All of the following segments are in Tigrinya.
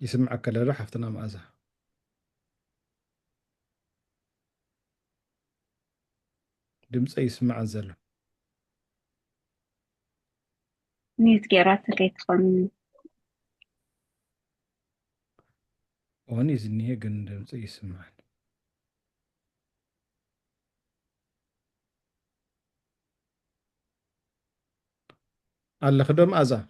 يسمعك كلا روح حفتنا مأزة. دمس أي سمع زلو. نيت جيرات كيتخن واني زنيه جن دمس أي سمع. على خدم أزا.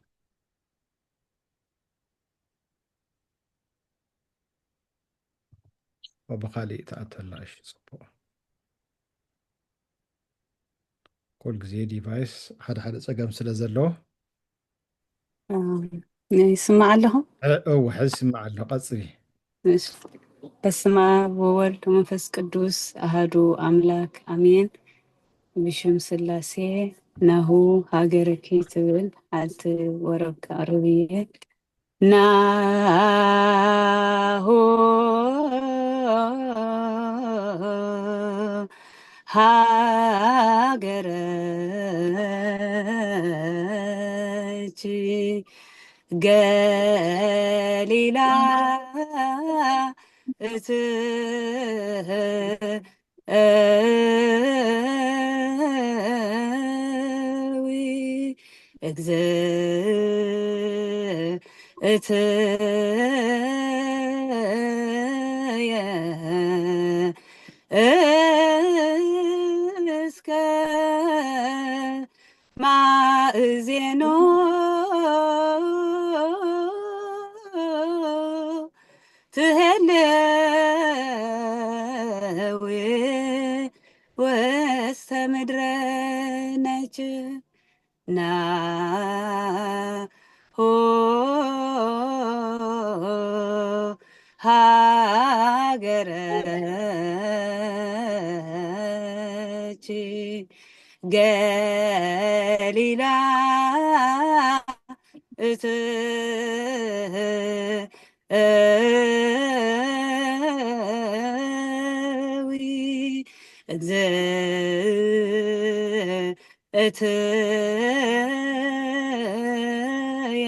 وبخالي تأتلا إيش صبوا. كل جزء ديفايس حد سجم سلزلو. يسمع لهم. أو حس مع القصري. ماشي. በስመ አብ ወወልድ ወመንፈስ ቅዱስ አሐዱ አምላክ አሜን። ብሽም ስላሴ ናሁ ሀገርኪ ትብል ሓንቲ ወረብ ቀርብዬ ናሁ ሃገረች ገሊላ እትዊ እትየ እስከ ማእዜኖ ትሄለዊ ወስተ ምድረ ነች ናሆ ሃገረች ገሊላ እትዊ እትየ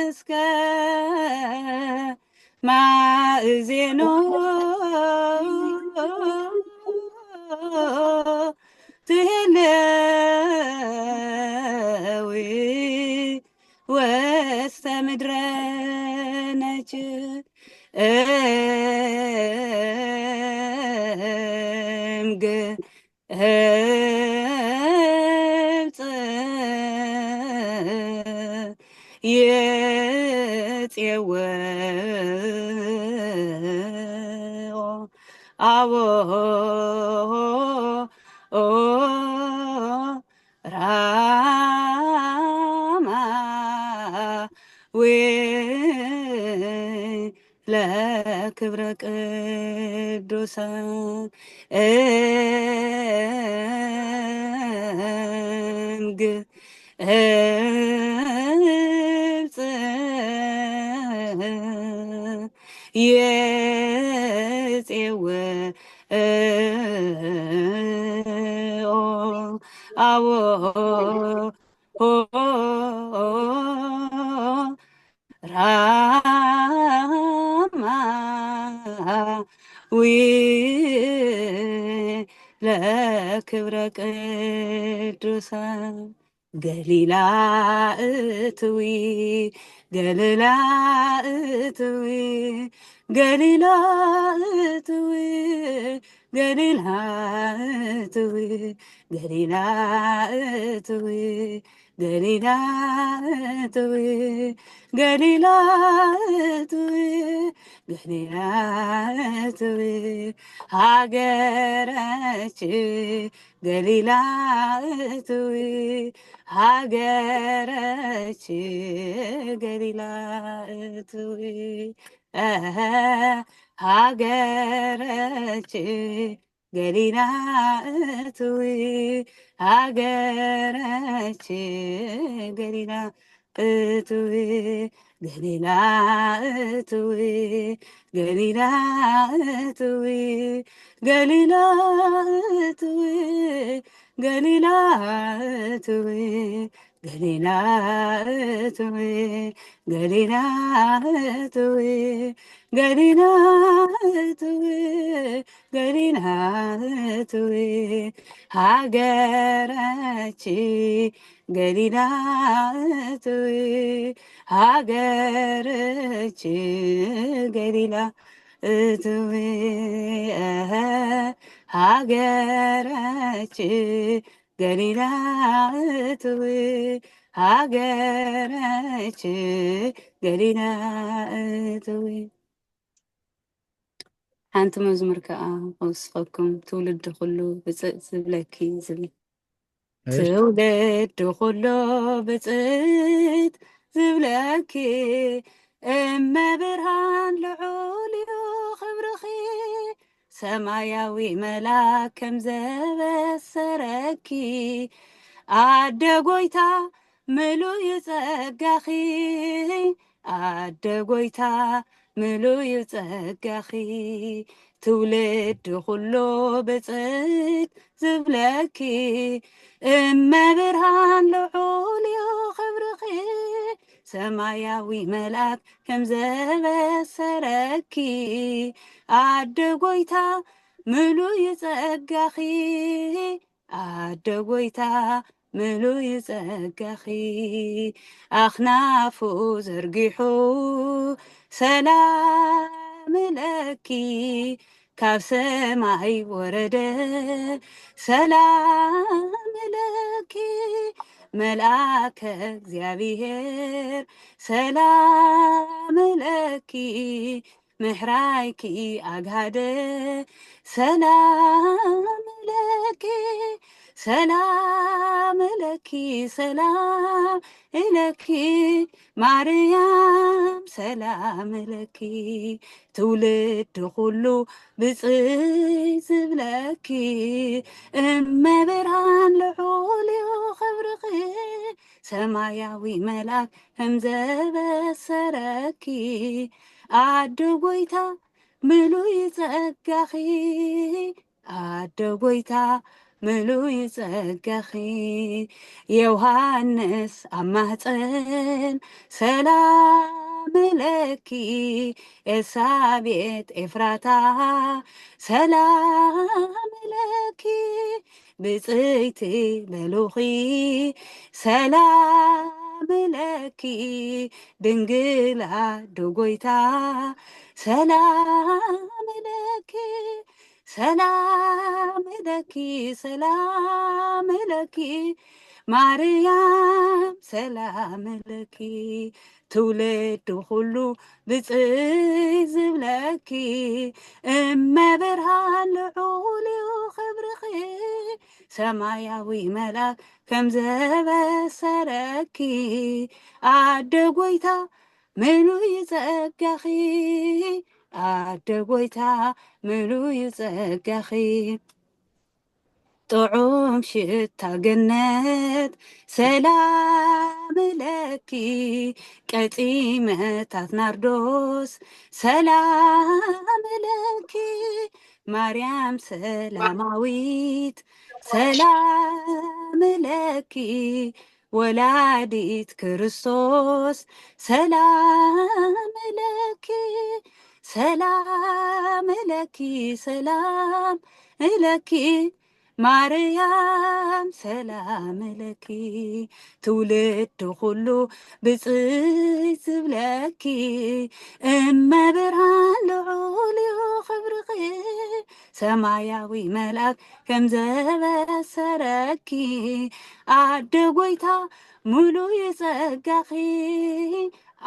እስከ ማእዜኖ ትሄለዊ ወስተ ምድረ ነች እምግብፅ የፄወኦ አቦሆ ራማ ለክብረ ቅዱሳን እምግብፅ የፄወኦ አቦሆ ራማዊ ለክብረ ቅዱሳን ገሊላ እትዊ ገሊላ እትዊ ገሊላ እትዊ ገሊላ እትዊ ገሊላ እትዊ ገሊላ እትዊ ገሊላ እትዊ ገሊላ እትዊ ሃገረች ገሊላ እትዊ ሃገረች ገሊላ እትዊ ሃገረች ገሊላ እትዊ ሃገረች ገሊላ እትዊ ገሊላ እትዊ ገሊላ እትዊ ገሊላ እትዊ ገሊላ እትዊ ገሊላ እትዌ ገሊላ እትዌ ገሊላ እትዌ ገሊላ እትዌ ሀገራችን ገሊላ እትዌ ሀገራችን ገሊላ እትዌ ሀገራችን ገሊላ እትዌ ሃገራችን ገሊላ እትዌ ሓንቲ መዝሙር ከዓ ክውስኸኩም ትውልዲ ኩሉ ብፅእ ዝብለኪ ዝብል ايش ትውልዲ ኩሉ ብፅት ዝብለኪ እመብርሃን ልዑል እዩ ክብርኺ ሰማያዊ መላክ ከም ዘበሰረኪ ኣደ ጎይታ ምሉእ ጸጋኺ ኣደ ጎይታ ምሉእ ጸጋኺ ትውልድ ኩሉ ብፅት ዝብለኪ እመብርሃን ልዑል እዩ ክብርኺ ሰማያዊ መልአክ ከም ዘበሰረኪ ኣደ ጎይታ ምሉእ ጸጋኺ ኣደ ጎይታ ምሉእ ጸጋኺ ኣኽናፉ ዘርጊሑ ሰላም ለኪ ካብ ሰማይ ወረደ ሰላም ለኪ መልአከ እግዚአብሔር ሰላም ለኪ ምሕራይኪ ኣግሃደ ሰላም ለኪ ሰላም ለኪ ሰላም ለኪ ማርያም ሰላም ለኪ ትውልድ ኩሉ ብፅት ዝብለኪ እመብርሃን ልዑል እዩ ክብርኺ ሰማያዊ መልአክ ከም ዘበሰረኪ ኣደ ጎይታ ምሉእ ጸጋኺ ኣደ ጎይታ ምሉእ ጸጋኺ ዮሃንስ ኣብ ማህፀን ሰላም ለኪ ኤልሳቤጥ ኤፍራታ ሰላም ለኪ ብፅይቲ በሉኺ ሰላም ለኪ ድንግል ኣደ ጎይታ ሰላም ለኪ ሰላም ለኪ ሰላም ለኪ ማርያም ሰላም ለኪ ትውልድ ኩሉ ብፅት ዝብለኪ እመብርሃን ልዑል እዩ ክብርኺ ሰማያዊ መልአክ ከም ዘበሰረኪ ኣደ ጎይታ ምሉእ ጸጋኺ ኣደ ጎይታ ምሉእ ጸጋኺ ጥዑም ሽታ ገነት ሰላም ለኪ ቀጢመታት ናርዶስ ሰላም ለኪ ማርያም ሰላማዊት ሰላም ለኪ ወላዲት ክርስቶስ ሰላም ለኪ ሰላም ለኪ ሰላም ለኪ ማርያም ሰላም ለኪ ትውልድ ኩሉ ብፅት ዝብለኪ እመብርሃን ልዑል እዩ ክብርኺ ሰማያዊ መልአክ ከም ዘበሰረኪ ኣደ ጎይታ ምሉእ ጸጋኺ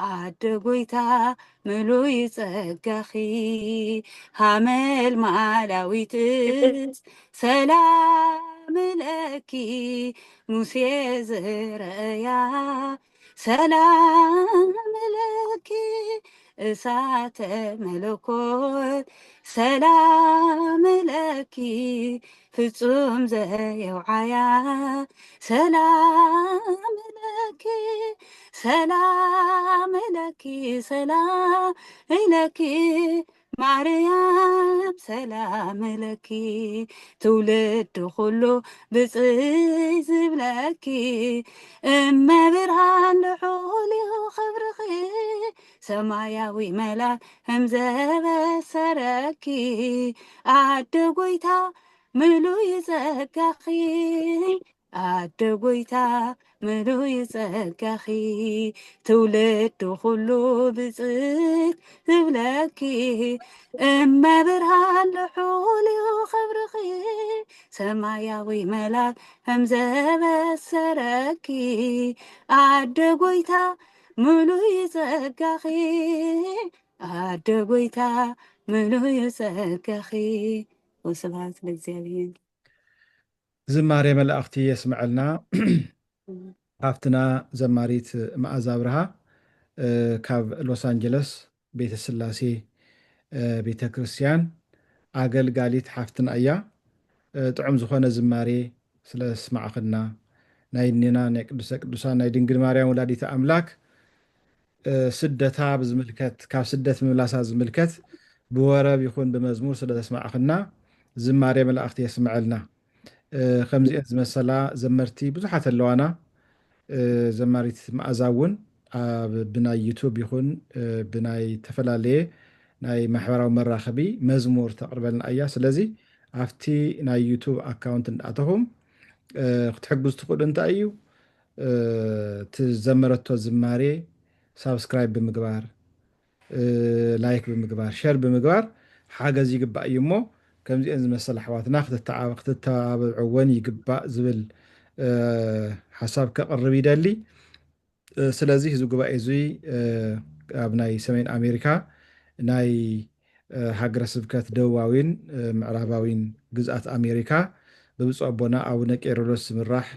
ኣደ ጎይታ ምሉእ ጸጋኺ ሃመልማላዊትስ ሰላም ለኪ ሙሴ ዘረአያ ሰላም ለኪ እሳተ መለኮት ሰላም ለኪ ፍጹም ዘየውዓያ ሰላም ለኪ ሰላም ለኪ ሰላም ለኪ ማርያም ሰላም ለኪ ትውልድ ኩሉ ብፅይ ዝብለኪ እመብርሃን ልዑል እዩ ክብርኺ ሰማያዊ መላክ ከምዘበሰረኪ ኣደ ጎይታ ምሉይ ጸጋኺ ኣደ ጎይታ ምሉይ ጸጋኺ ትውልድ ኩሉ ብፅት ዝብለኪ እመብርሃን ልዑል እዩ ክብርኺ ሰማያዊ መላክ ከምዘበሰረኪ ኣደ ጎይታ ምሉይ ጸጋኺ ኣደ ጎይታ ምሉይ ጸጋኺ ወስብሐት ለእግዚአብሔር። ዝማሬ መላእኽቲ የስምዐልና ካብትና ዘማሪት መዓዛ ብርሃ ካብ ሎስ አንጀለስ ቤተ ስላሴ ቤተ ክርስቲያን ኣገልጋሊት ሓፍትና እያ። ጥዑም ዝኾነ ዝማሬ ስለ ስማዕኽና ናይ እኔና ናይ ቅዱሰ ቅዱሳን ናይ ድንግል ማርያም ወላዲተ ኣምላክ ስደታ ብዝምልከት ካብ ስደት ምምላሳ ዝምልከት ብወረብ ይኹን ብመዝሙር ስለ ተስማዕኽና ዝማሬ መላእኽቲ የስምዐልና። ከምዚአን ዝመሰላ ዘመርቲ ብዙሓት ኣለዋና። ዘማሪት መዓዛ እውን ብናይ ዩቱብ ይኹን ብናይ ተፈላለየ ናይ ማሕበራዊ መራኸቢ መዝሙር ተቕርበልና እያ። ስለዚ ኣብቲ ናይ ዩቱብ ኣካውንት እንዳኣተኹም ክትሕግዙ ትኽእሉ እንታይ እዩ ትዘመረቶ ዝማሬ ሳብስክራይብ ብምግባር ላይክ ብምግባር ሸር ብምግባር ሓገዝ ይግባእ እዩ እሞ ከምዚአን ዝመሰለ ኣሕዋትና ክትተባብዕዎን ይግባእ ዝብል ሓሳብ ከቕርብ ይደሊ። ስለዚ እዚ ጉባኤ እዚ ኣብ ናይ ሰሜን ኣሜሪካ ናይ ሃገረ ስብከት ደቡባዊን ምዕራባዊን ግዝኣት ኣሜሪካ ብብፁዕ ኣቦና ኣቡነ ቄርሎስ ዝምራሕ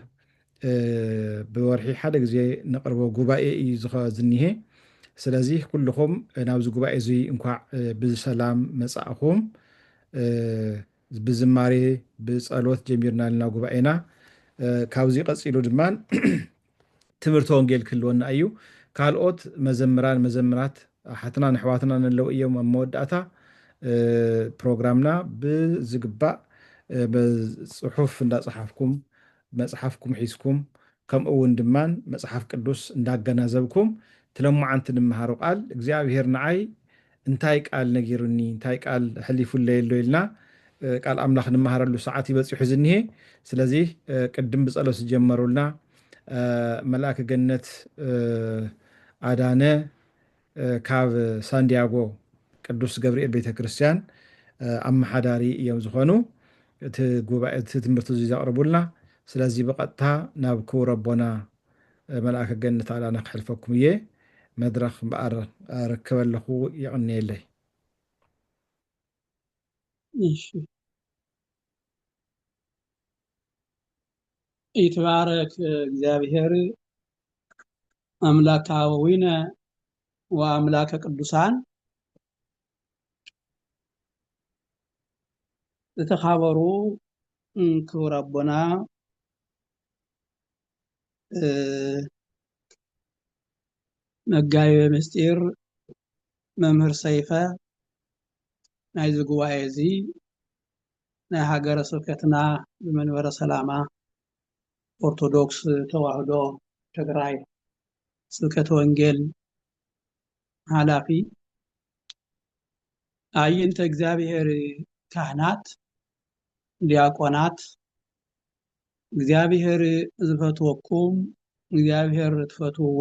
ብወርሒ ሓደ ግዜ ነቕርቦ ጉባኤ እዩ ዝኒሄ። ስለዚ ኩልኹም ናብዚ ጉባኤ እዚ እንኳዕ ብሰላም መጻእኹም። ብዝማሬ ብጸሎት ጀሚርና ልና ጉባኤና ካብዚ ቀፂሉ ድማን ትምህርቲ ወንጌል ክህልወና እዩ። ካልኦት መዘምራን መዘምራት ሓትናን ኣሕዋትናን ኣለው እዮም። ኣብ መወዳእታ ፕሮግራምና ብዝግባእ ብፅሑፍ እንዳፀሓፍኩም መፅሓፍኩም ሒዝኩም ከምኡ እውን ድማን መፅሓፍ ቅዱስ እንዳገናዘብኩም ትለማዓንቲ ንምሃሩ ቃል እግዚኣብሄር ንዓይ እንታይ ቃል ነጊሩኒ እንታይ ቃል ሕሊፉለይ ኣሎ ኢልና ቃል ኣምላኽ ንምሃረሉ ሰዓት ይበፂሑ ዝኒሄ። ስለዚ ቅድም ብፀሎት ዝጀመሩልና መልአከ ገነት ኣዳነ ካብ ሳንዲያጎ ቅዱስ ገብርኤል ቤተክርስትያን ኣመሓዳሪ እዮም ዝኾኑ እቲ ጉባኤ እቲ ትምህርቲ እዚ ዘቕርቡልና። ስለዚ ብቐጥታ ናብ ክቡር ኣቦና መልአከ ገነት ኣዳነ ክሕልፈኩም እየ መድረክ እምበኣር ኣረክብ ኣለኹ ይቕኒየለይ። ይትባረክ እግዚአብሔር አምላከ አበዊነ ወአምላከ ቅዱሳን። ዝተኸበሩ ክቡር አቦና መጋቤ ምስጢር መምህር ሰይፈ ናይዚ ጉባኤ እዚ ናይ ሃገረ ስብከትና ብመንበረ ሰላማ ኦርቶዶክስ ተዋህዶ ትግራይ ስብከተ ወንጌል ኃላፊ አይንተ እግዚአብሔር ካህናት ዲያቆናት እግዚአብሔር ዝፈትወኩም እግዚአብሔር ትፈትውዎ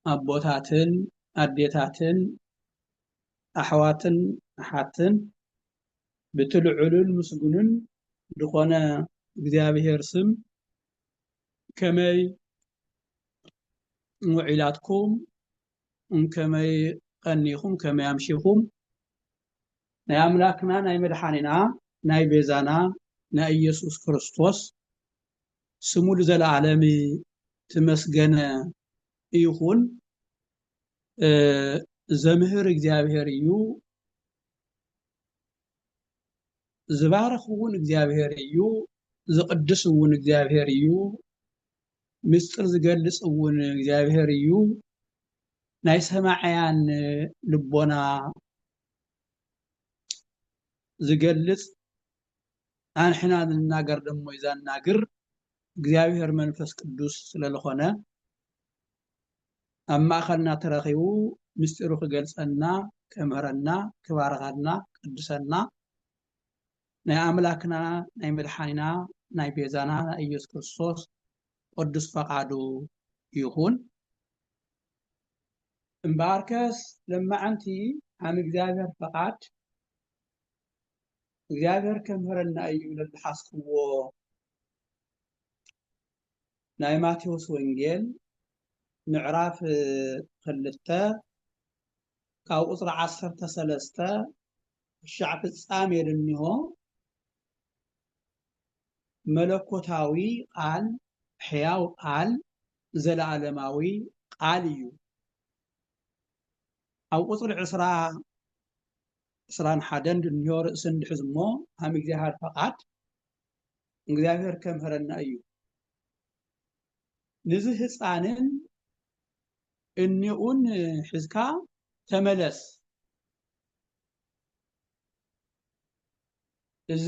አቦታትን አዴታትን ኣሕዋትን ኣሓትን ብትልዑልን ምስጉንን ድኾነ እግዚአብሔር ስም ከመይ ውዒላትኩም ከመይ ቀኒኹም ከመይ ኣምሺኹም ናይ ኣምላክና ናይ መድሓኒና ናይ ቤዛና ናይ ኢየሱስ ክርስቶስ ስሙ ለዘለዓለም ተመስገነ ይኹን። ዘምህር እግዚአብሔር እዩ ዝባረኽ እውን እግዚአብሔር እዩ ዝቅድስ እውን እግዚአብሔር እዩ ምስጢር ዝገልጽ እውን እግዚአብሔር እዩ ናይ ሰማዕያን ልቦና ዝገልጽ አንሕና ንናገር ደሞ ይዛናግር እግዚአብሔር መንፈስ ቅዱስ ስለለኾነ ኣብ ማእኸልና ተረኺቡ ምስጢሩ ክገልጸና ከምህረና ክባርኻና ቅዱሰና ናይ ኣምላክና ናይ መድሓኒና ናይ ቤዛና ኢየሱስ ክርስቶስ ቅዱስ ፈቃዱ ይኹን እምበኣርከስ ለማዓንቲ ዓም እግዚአብሔር ፈቃድ እግዚአብሔር ከምህረና እዩ ለዝሓስብዎ ናይ ማቴዎስ ወንጌል ምዕራፍ 2 ካብ ቁጽሪ 13 ክሻዕ ፍጻሜ ድንሆ መለኮታዊ ቃል ሕያው ቃል ዘለዓለማዊ ቃል እዩ ኣብ ቁጽሪ 21 ድንሆ ርእሲ እንድሕዝ እሞ ዓም እግዚአብሔር ፈቃድ እግዚአብሔር ከምህረና እዩ ንዝ ህፃንን እኒኡን ሕዝካ ተመለስ እዚ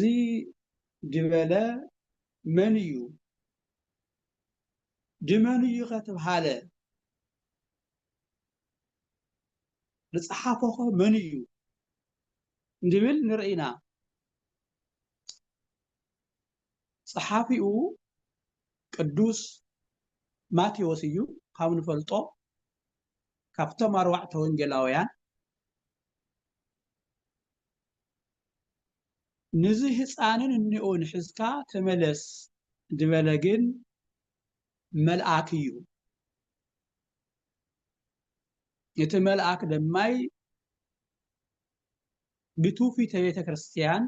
ድበለ መን እዩ ድመን እዩ ከተብሃለ ዝፀሓፈኸ መን እዩ እንድብል ንርኢና ፀሓፊኡ ቅዱስ ማቴዎስ እዩ ካብ ንፈልጦ ካብቶም 4 ወንጌላውያን ንዚ ህፃንን እኒኡን ሕዝካ ተመለስ ድበለ ግን መልአክ እዩ እቲ መልአክ ደማይ ብትውፊተ ቤተ ክርስቲያን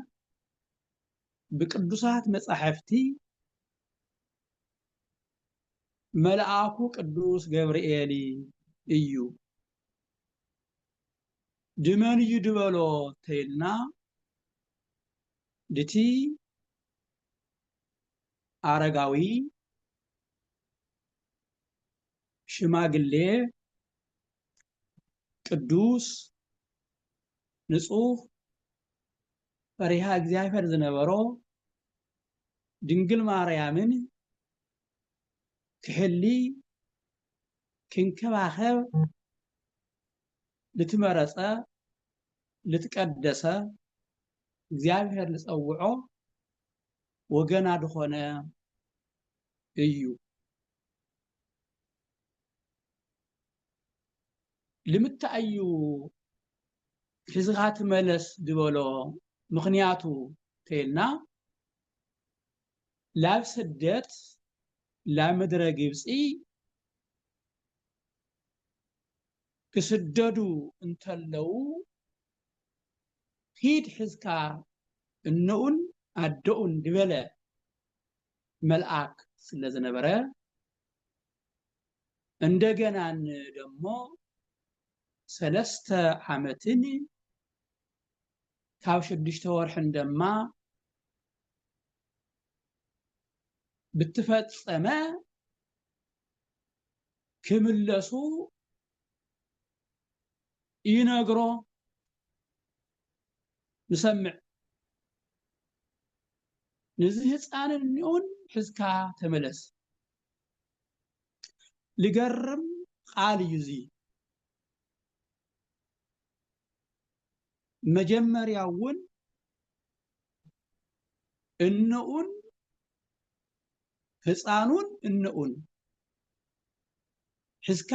ብቅዱሳት መጻሕፍቲ መልአኩ ቅዱስ ገብርኤል እዩ ድመን እዩ ድበሎ ተይልና ድቲ አረጋዊ ሽማግሌ ቅዱስ ንጹህ ፈሪሃ እግዚአብሔር ዝነበሮ ድንግል ማርያምን ክሕሊ ክንከባኸብ ልትመረጸ ልትቀደሰ እግዚአብሔር ልጸውዖ ወገና ድኾነ እዩ ልምታዩ ሕዝኻ ትመለስ ድበሎ ምኽንያቱ ተይልና ላብ ስደት ላምድረ ግብፂ ክስደዱ እንተለው ሂድ ሕዝካ እነኡን አደኡን ድበለ መልአክ ስለዝነበረ እንደገናን ደሞ 3 ዓመትን ካብ 6 ወርሕን ደማ ብትፈጸመ ክምለሱ ይነግሮ ንሰምዕ ንዚ ህፃንን እኒኡን ሕዝካ ተመለስ ልገርም ቃል ዩዚ መጀመሪያውን እነኡን ህፃኑን እነኡን ሕዝካ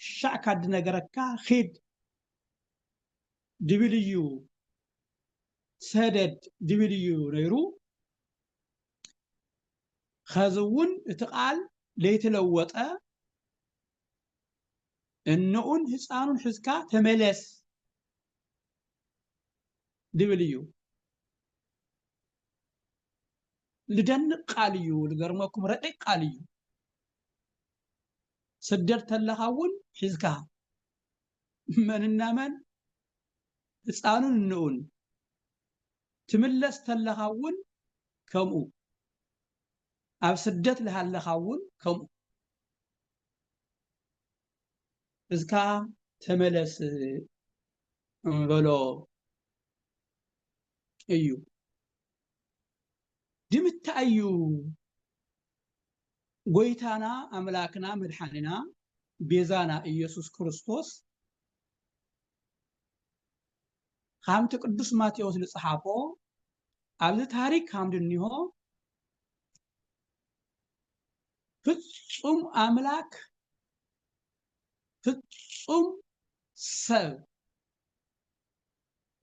ሻዕ ካድ ነገረካ ኺድ ድብልዩ ሰደድ ድብልዩ ነይሩ خذون اتقال ليتلوط انون حصانون حزكا تملس دبليو لدن قاليو لغرمكم رقيق قاليو سدر تلخاون حزكا مننا من حصانون نون تملس تلخاون كمو أب سدت لها اللخاون كم እስካ ተመለስ በሎ እዩ ድምታዩ ጎይታና አምላክና መድኃኒና ቤዛና ኢየሱስ ክርስቶስ ካምቲ ቅዱስ ማቴዎስ ልጽሓፎ ኣብዚ ታሪክ ካምድኒሆ ፍጹም አምላክ ፍጹም ሰብ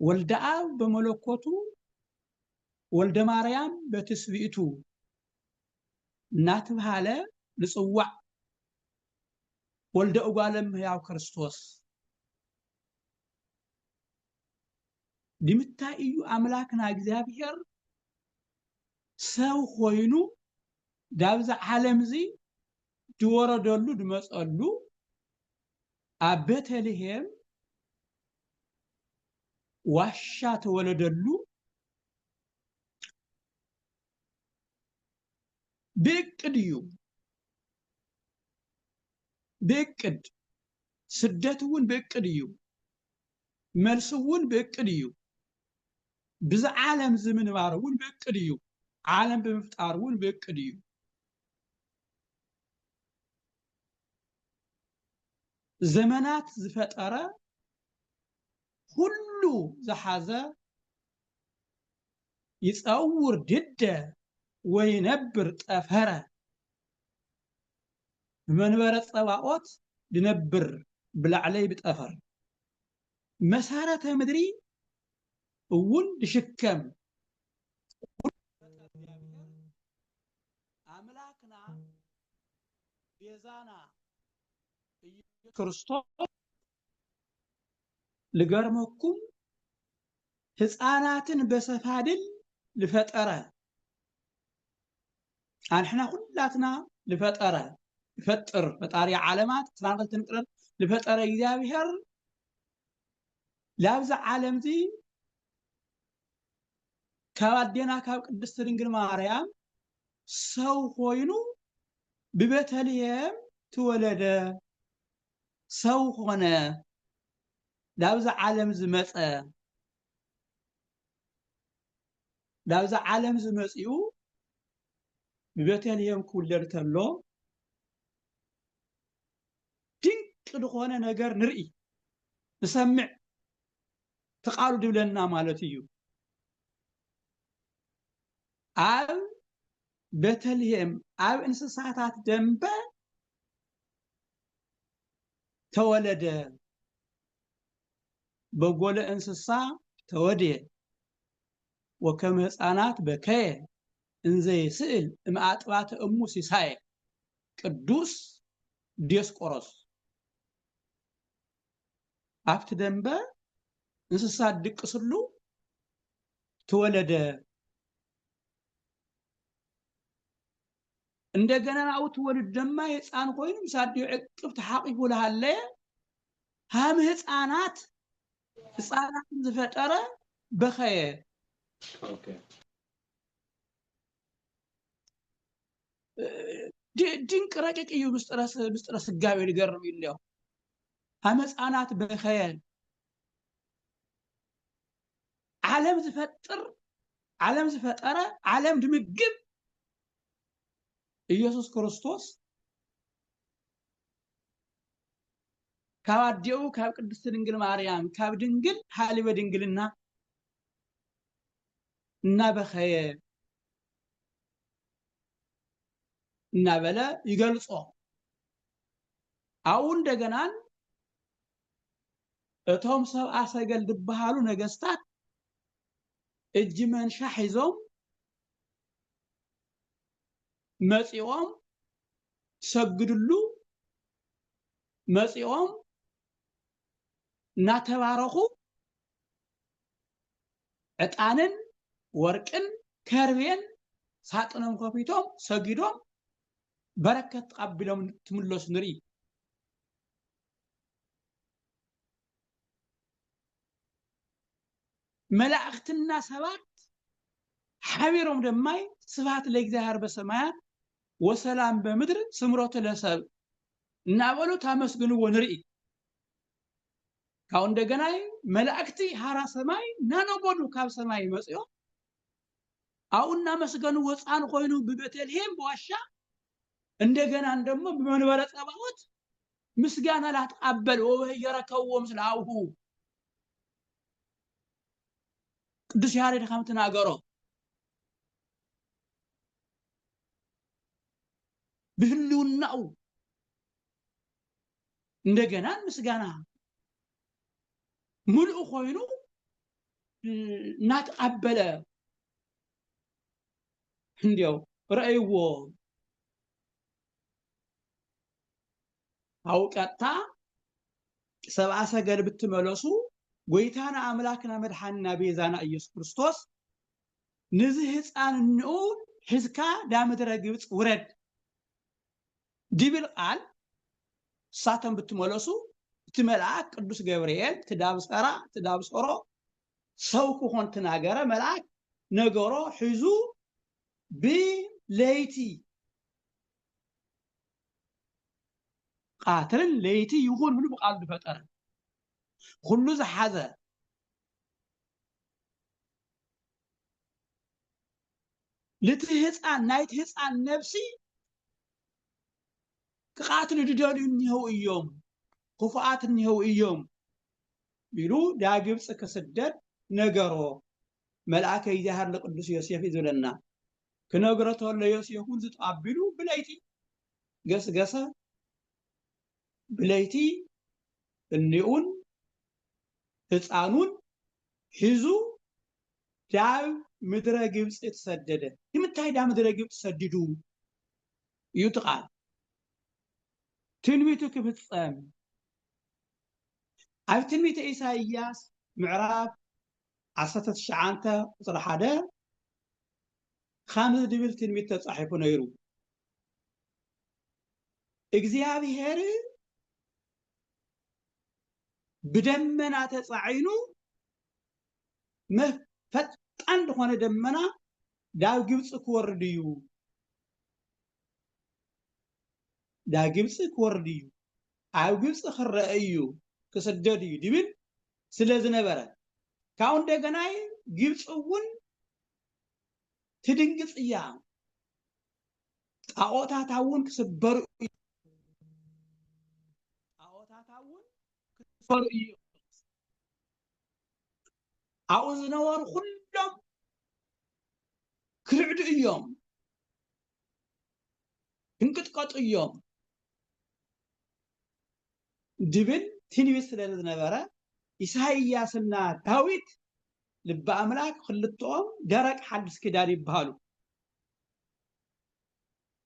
ወልደ አብ በመለኮቱ ወልደ ማርያም በትስብእቱ ናትብሃለ ልጽዋዕ ወልደ እጓለም ሕያው ክርስቶስ ድምታይ እዩ አምላክና እግዚአብሔር ሰብ ኮይኑ ዳብዛ ዓለም እዚ ድወረደሉ ድመጸሉ ኣብ ቤተልሔም ዋሻ ተወለደሉ ብእቅድ እዩ ብእቅድ ስደትውን ብእቅድ እዩ መልስውን ብእቅድ እዩ ብዛ ዓለም ዝምንባረውን ብእቅድ እዩ ዓለም ብምፍጣርውን ብእቅድ እዩ ዘመናት ዝፈጠረ ሁሉ ዝሓዘ ይጸውር ድደ ወይነብር ጠፈረ መንበረ ጸባኦት ድነብር ብላዕለይ ብጠፈር መሰረተ ምድሪ እውን ድሽከም አምላክና ቤዛና ኢየሱስ ክርስቶስ ልገርመኩም ሕፃናትን በሰፋድል ልፈጠረ አንሕና ሁላትና ልፈጠረ ይፈጥር ፈጣሪ ዓለማት ትራንቀልትን ቅረብ ልፈጠረ እግዚአብሔር ላብዛ ዓለም ዚ ካባዴና ካብ ቅድስት ድንግል ማርያም ሰው ኮይኑ በቤተልሔም ተወለደ ሰው ሆነ ላብዛ ዓለም ዝመጸ ላብዛ ዓለም ዝመጽኡ በቤተልሔም ክውለድ ተሎ ድንቅ ድኾነ ነገር ንርኢ ንሰምዕ ተቃሉ ድብለና ማለት እዩ ኣብ ቤተልሔም ኣብ እንስሳታት ደንበ ተወለደ በጎለ እንስሳ ተወድየ ወከም ሕፃናት በከየ እንዘ ይስእል እምአጥባተ እሙ ሲሳየ ቅዱስ ዲዮስቆሮስ ኣብቲ ደንበ እንስሳ ድቅስሉ ተወለደ እንደገና ናው ተወልድ ደማ ሕፃን ኮይኑ ምሳዲው ዕቅብ ተሓቂፉ ለሃለ ሃም ሕፃናት ዝፈጠረ በኸየ ኦኬ ድንቅ ረቂቅ እዩ ምስጥረ ስጋዌ ልገርም ይልዮ ሃም ሕፃናት በኸየ ዓለም ዝፈጠረ ዓለም ድምግብ ኢየሱስ ክርስቶስ ካባዲኡ ካብ ቅድስት ድንግል ማርያም ካብ ድንግል ሃሊበ ድንግልና እናበኸየ እናበለ ይገልጾ አው እንደገናን እቶም ሰብአ ሰገል ድበሃሉ ነገስታት እጅ መንሻ ሒዞም መጽኦም ሰግድሉ መጽኦም ናተባረኹ ዕጣንን ወርቅን ከርቤን ሳጥኖም ከፊቶም ሰጊዶም በረከት ተቀብሎም ትምለሱ ንርኢ መላእክትና ሰባት حبيرهم دماي سبحات لإግዚአብሔር በሰማያት ወሰላም በምድር ስምሮተ ለሰብ እናበሉ ታመስግኑ ወንርኢ ካው እንደገና መላእክቲ ሃራ ሰማይ ናነጎዱ ካብ ሰማይ መጽዮ አውና መስገኑ ወፃን ኮይኑ በቤተልሔም በዋሻ እንደገና ደግሞ በመንበረ ጸባዖት ምስጋና ላትቀበል ወበየረከውም ስላውሁ ቅዱስ ያሬድ ከም ተናገሮ ብህልውናው እንደገና ምስጋና ሙሉ ኮይኑ ናትቀበለ እንዲያው ረአይዎ አውቀታ ሰብአ ሰገል ብትመለሱ ጎይታና አምላክና መድኃኒና ቤዛና ኢየሱስ ክርስቶስ ንዚህ ሕፃን ነው ሕዝካ ዳምድረ ግብጽ ውረድ ዲብል ቃል ሳተም ብትመለሱ ትመላክ ቅዱስ ገብርኤል ትዳብሰራ ሰውኩ ሆን ተናገረ መልአክ ነገሮ ሒዙ ብለይቲ قاتل ليتي يقول بلو بقال دفتر كله زحازه لتهصان نايت هصان نفسي قاتل ددالني هو يوم كفاتني هو يوم بيرو دا ግብጽ ከስደት ነገሮ መልአከ ይዛሃር ለቅዱስ ዮሴፍ ይዘለና ከነገረቶ ለዮሴፍ ሁሉ ተጣብሉ ብለይቲ ገስገሰ ብለይቲ እንኡን ህፃኑን ሂዙ ዳብ ምድረ ግብጽ ተሰደደ ይምታይ ዳ ምድረ ግብጽ ሰድዱ ይጥቃል ትንቢቱ ክፍጸም ኣብ ትንቢተ ኢሳይያስ ምዕራፍ 19 ቁጥር 1 خامس ድብል ትንቢት ተጻሒፉ ነይሩ እግዚአብሔር بدمنا تصعينو مفتان دخونه دمنا داو ግብጽ ኮርድዩ ዳ ግብጽ ኮርድዩ አው ግብጽ خرأዩ ከሰደድዩ ዲብል ስለዝነበረ ካው እንደገና ግብጽውን ትድንግጽያ ጣዖታታውን ከሰበሩ ጣዖታታውን فرئي عاوز نور كلهم كرعد اليوم انقطقط اليوم دبل تنبي ስለነበረ ኢሳይያስና ዳዊት ልበ አምላክ ክልጦም ደረቅ ሐዲስ ኪዳን ይባሉ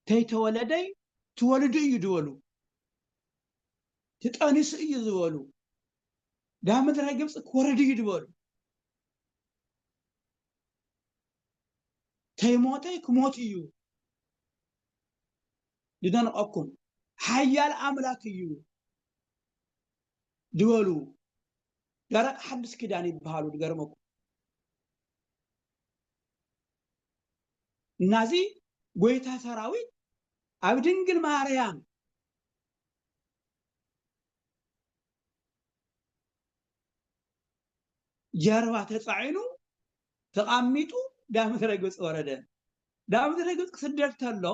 ተይተወለደይ ትወልዱ ይድወሉ ትጣኒስ ይዝወሉ ዳምድረ ግብጽ ኮረድ ይድወሉ ተይሞተይ ክሞት እዩ ድደንቀኩም ሓያል አምላክ እዩ ድወሉ ደረቅ ሐዲስ ኪዳን ይባሉ ድገርመኩ ናዚ ጎይታ ሰራዊት ኣብ ድንግል ማርያም ጀርባ ተጻዒኑ ተቃሚጡ ዳምድረ ግብጽ ወረደ ዳምድረ ግብጽ ክስደድ ተሎ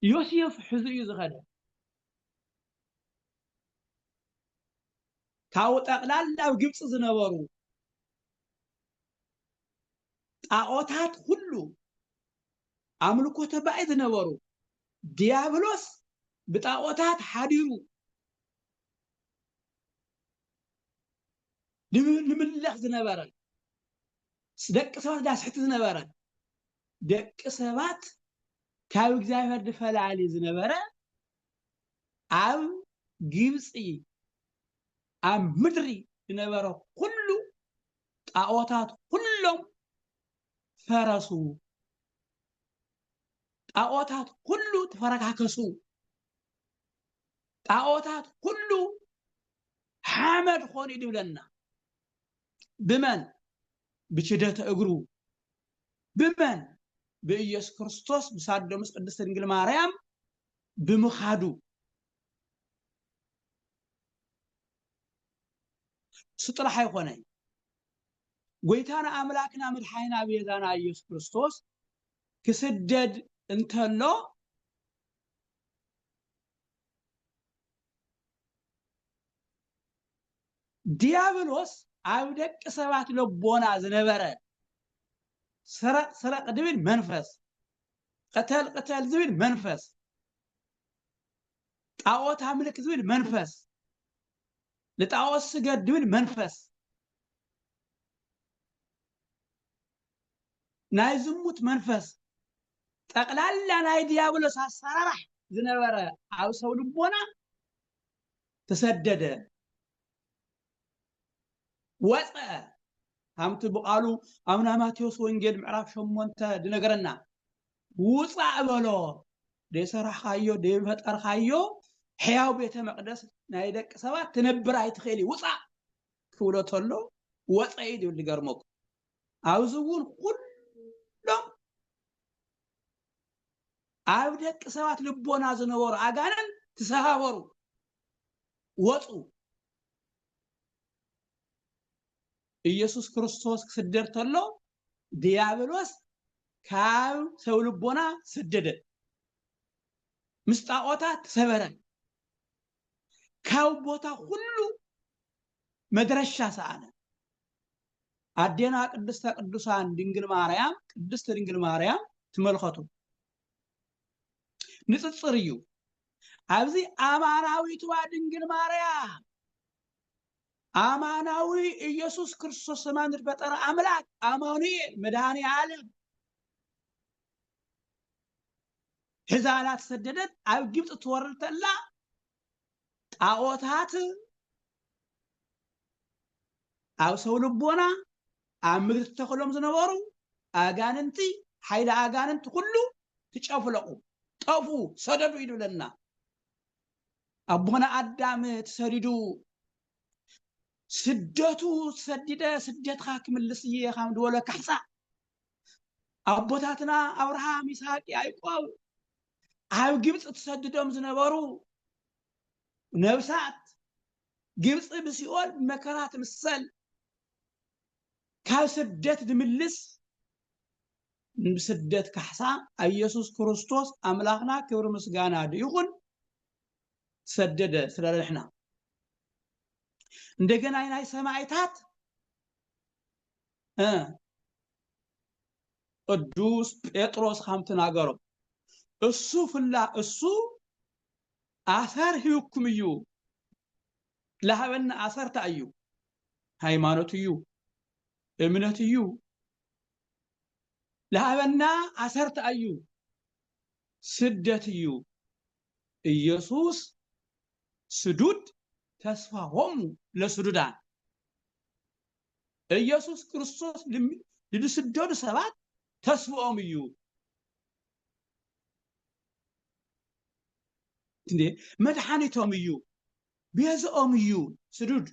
ዮሴፍ ሕዝኡ ዝኸደ ካው ጠቅላላው ግብጽ ዝነበሩ ጣዖታት ሁሉ አምልኮተ ባዕድ ዝነበሩ ዲያብሎስ በጣዖታት ሓዲሩ ንምልኽ ዝነበረ ደቂ ሰባት ዳስሕት ዝነበረ ደቂ ሰባት ካብ እግዚአብሔር ድፈላሊ ዝነበረ ኣብ ግብጽ ኣብ ምድሪ ዝነበረ ሁሉ ጣዖታት ሁሉም ፈረሱ ጣዖታት ሁሉ ተፈረካከሱ ጣዖታት ሁሉ ሓመድ ኾኑ ይድብለና بمن بشدة اغرو بمن بإيسوس ክርስቶስ بصادمس ቅድስት ድንግል ማርያም بمخادو ስጥራህ አይኮነይ ጎይታና አምላክና መድኃኒና ቤዛና ኢየሱስ ክርስቶስ ክስደድ እንተሎ ዲያብሎስ አብደቅ ሰባት ልቦና ዝነበረ ሰረቅ ድብል መንፈስ ቀተል ዝብል መንፈስ ጣዖት አምልክ ዝብል መንፈስ ለጣዖት ስገድ ድብል መንፈስ ናይ ዝሙት መንፈስ ጠቅላላ ናይ ዲያብሎስ አሰራራህ ዝነበረ አብ ሰው ልቦና ተሰደደ ወፀ አምት በቃሉ አምና ማቴዎስ ወንጌል ምዕራፍ 8 ድነገረና ውፃ በሎ ደሰራኻዮ ደፈጠርኻዮ ሕያው ቤተ መቅደስ ናይ ደቅ ሰባት ትነብር አይትኸሊ ውፃ ክብሎ ተሎ ወፀ ይብል ገርሞክ አውዝውን ሁሉም አብ ደቅ ሰባት ልቦና ዝነበሩ አጋነን ተሰሃበሩ ወፁ ኢየሱስ ክርስቶስ ክስደድ ተሎ ዲያብሎስ ካብ ሰው ልቦና ሰደደ ምስጣዖታት ሰበረ ካብ ቦታ ሁሉ መድረሻ ሰአነ አዴና ቅድስተ ቅዱሳን ድንግል ማርያም ቅድስት ድንግል ማርያም ትመልከቱ ንጽጽር እዩ ኣብዚ አማናዊቷ ድንግል ማርያም አማናዊ ኢየሱስ ክርስቶስ ማን ፈጠረ አምላክ አማኑኤል መድኃኔ ዓለም ሕዛላት ሰደደት ኣብ ግብጽ ተወርተላ ጣዖታት ኣብ ሰው ልቦና ኣብ ምድሪ ተኸሎም ዝነበሩ አጋንንቲ ኃይለ አጋንንቲ ሁሉ ተጨፍለቁ ጠፉ ሰደዱ ይሉለና አቦና አዳም ተሰዲዱ ስደቱ ሰደደ ስደትካ ክምልስ ይኻም ድወለ ካሕሳ አቦታትና አብርሃም ይስሐቅ ያዕቆብ ኣብ ግብጽ ተሰደዶም ዝነበሩ ነብሳት ግብጽ ብሲኦል መከራት ምሰል ካብ ስደት ድምልስ ስደት ካሕሳ ኢየሱስ ክርስቶስ አምላክና ክብር ምስጋና ይሁን ሰደደ ስለረሕና እንደገና ናይ ሰማዕታት ቅዱስ ጴጥሮስ ከም ተናገሩ እሱ ፍላ እሱ አሰር ህይኩም እዩ ለሃበና አሰር ታዩ ሃይማኖት እዩ እምነት እዩ ለሃበና አሰር ታዩ ስደት እዩ ኢየሱስ ስዱድ ተስፋሆሙ ለስዱዳን ኢየሱስ ክርስቶስ ለስደዱ ሰባት ተስፋኦም እዩ እንዴ መድኃኒቶም እዩ ቤዛኦም እዩ ስዱድ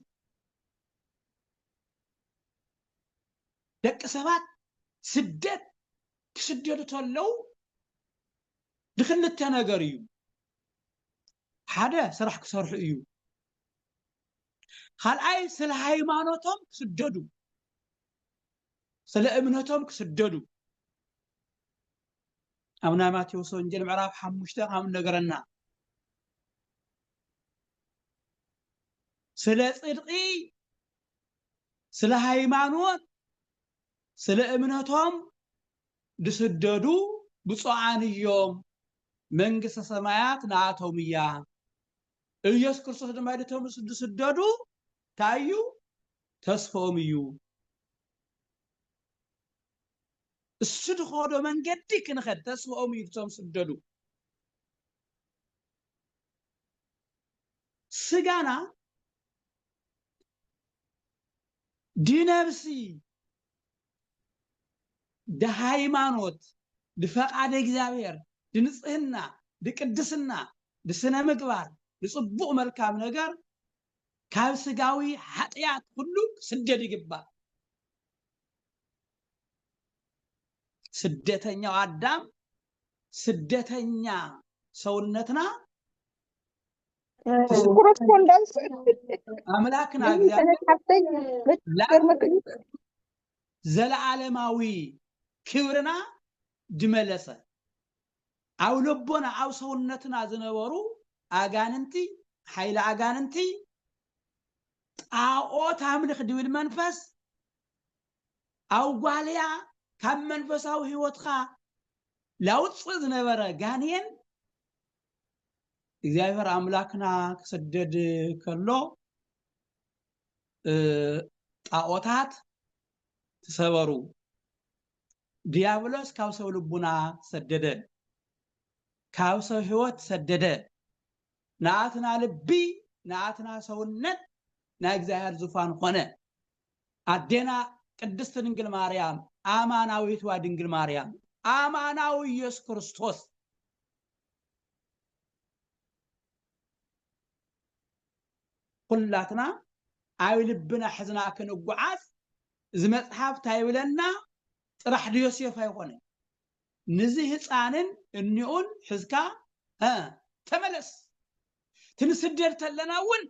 ደቅ ሰባት ስደት ክስደዱ ተለው ድኽልተ ነገር እዩ ሓደ ስራሕ ክሰርሑ እዩ ካልኣይ ስለ ሃይማኖቶም ክስደዱ ስለ እምነቶም ክስደዱ አምና ማቴዎስ ወንጌል ምዕራፍ 5 ከም ነገረና ስለ ጽድቂ ስለ ሃይማኖት ስለ እምነቶም ድስደዱ ብፁዓን እዮም መንግስተ ሰማያት ናቶም እያ ኢየሱስ ክርስቶስ ድማ ደቶም ድስደዱ ታዩ ተስፋኦም እዩ እሱ ድኾዶ መንገዲ ክንኸድ ተስፋኦም እዩ ቶም ስደዱ ስጋና ዲነብሲ ሃይማኖት ድፈቃደ እግዚአብሔር ድንጽህና ድቅድስና ድስነ ምግባር ድጽቡቅ መልካም ነገር ካብ ስጋዊ ኃጢአት ሁሉ ስደድ ይግባል ስደተኛው አዳም ስደተኛ ሰውነትና كورسبوندنس أملاكنا ليه እግዚአብሔር سنة حبتين بترمكني ዘለዓለማዊ ክብርና ድመለሰ አው ልቦና አው ሰውነትና ዝነበሩ አጋንንቲ ኃይለ አጋንንቲ ጣዖት አምልኽ ድብል መንፈስ አው ጓልያ ካብ መንፈሳዊ ህይወትኻ ላውፅእ ዝነበረ ጋንየን እግዚአብሔር አምላክና ክሰደድ ከሎ ጣዖታት ተሰበሩ ዲያብሎስ ካብ ሰው ልቡና ሰደደ ካብ ሰው ህይወት ሰደደ ናአትና ልቢ ናአትና ሰውነት ና እግዚአብሔር ዙፋን ሆነ አዴና ቅድስት ድንግል ማርያም አማናዊቷ ድንግል ማርያም አማናዊ ኢየሱስ ክርስቶስ ኩላትና አይ ልብና ሕዝና ክንጓዓዝ ዝመጽሐፍ ታይብለና ጥራሕ ዮሴፍ አይሆነ ንዚህ ህፃንን እንኡን ሕዝካ ተመለስ ትንስደር ተለናውን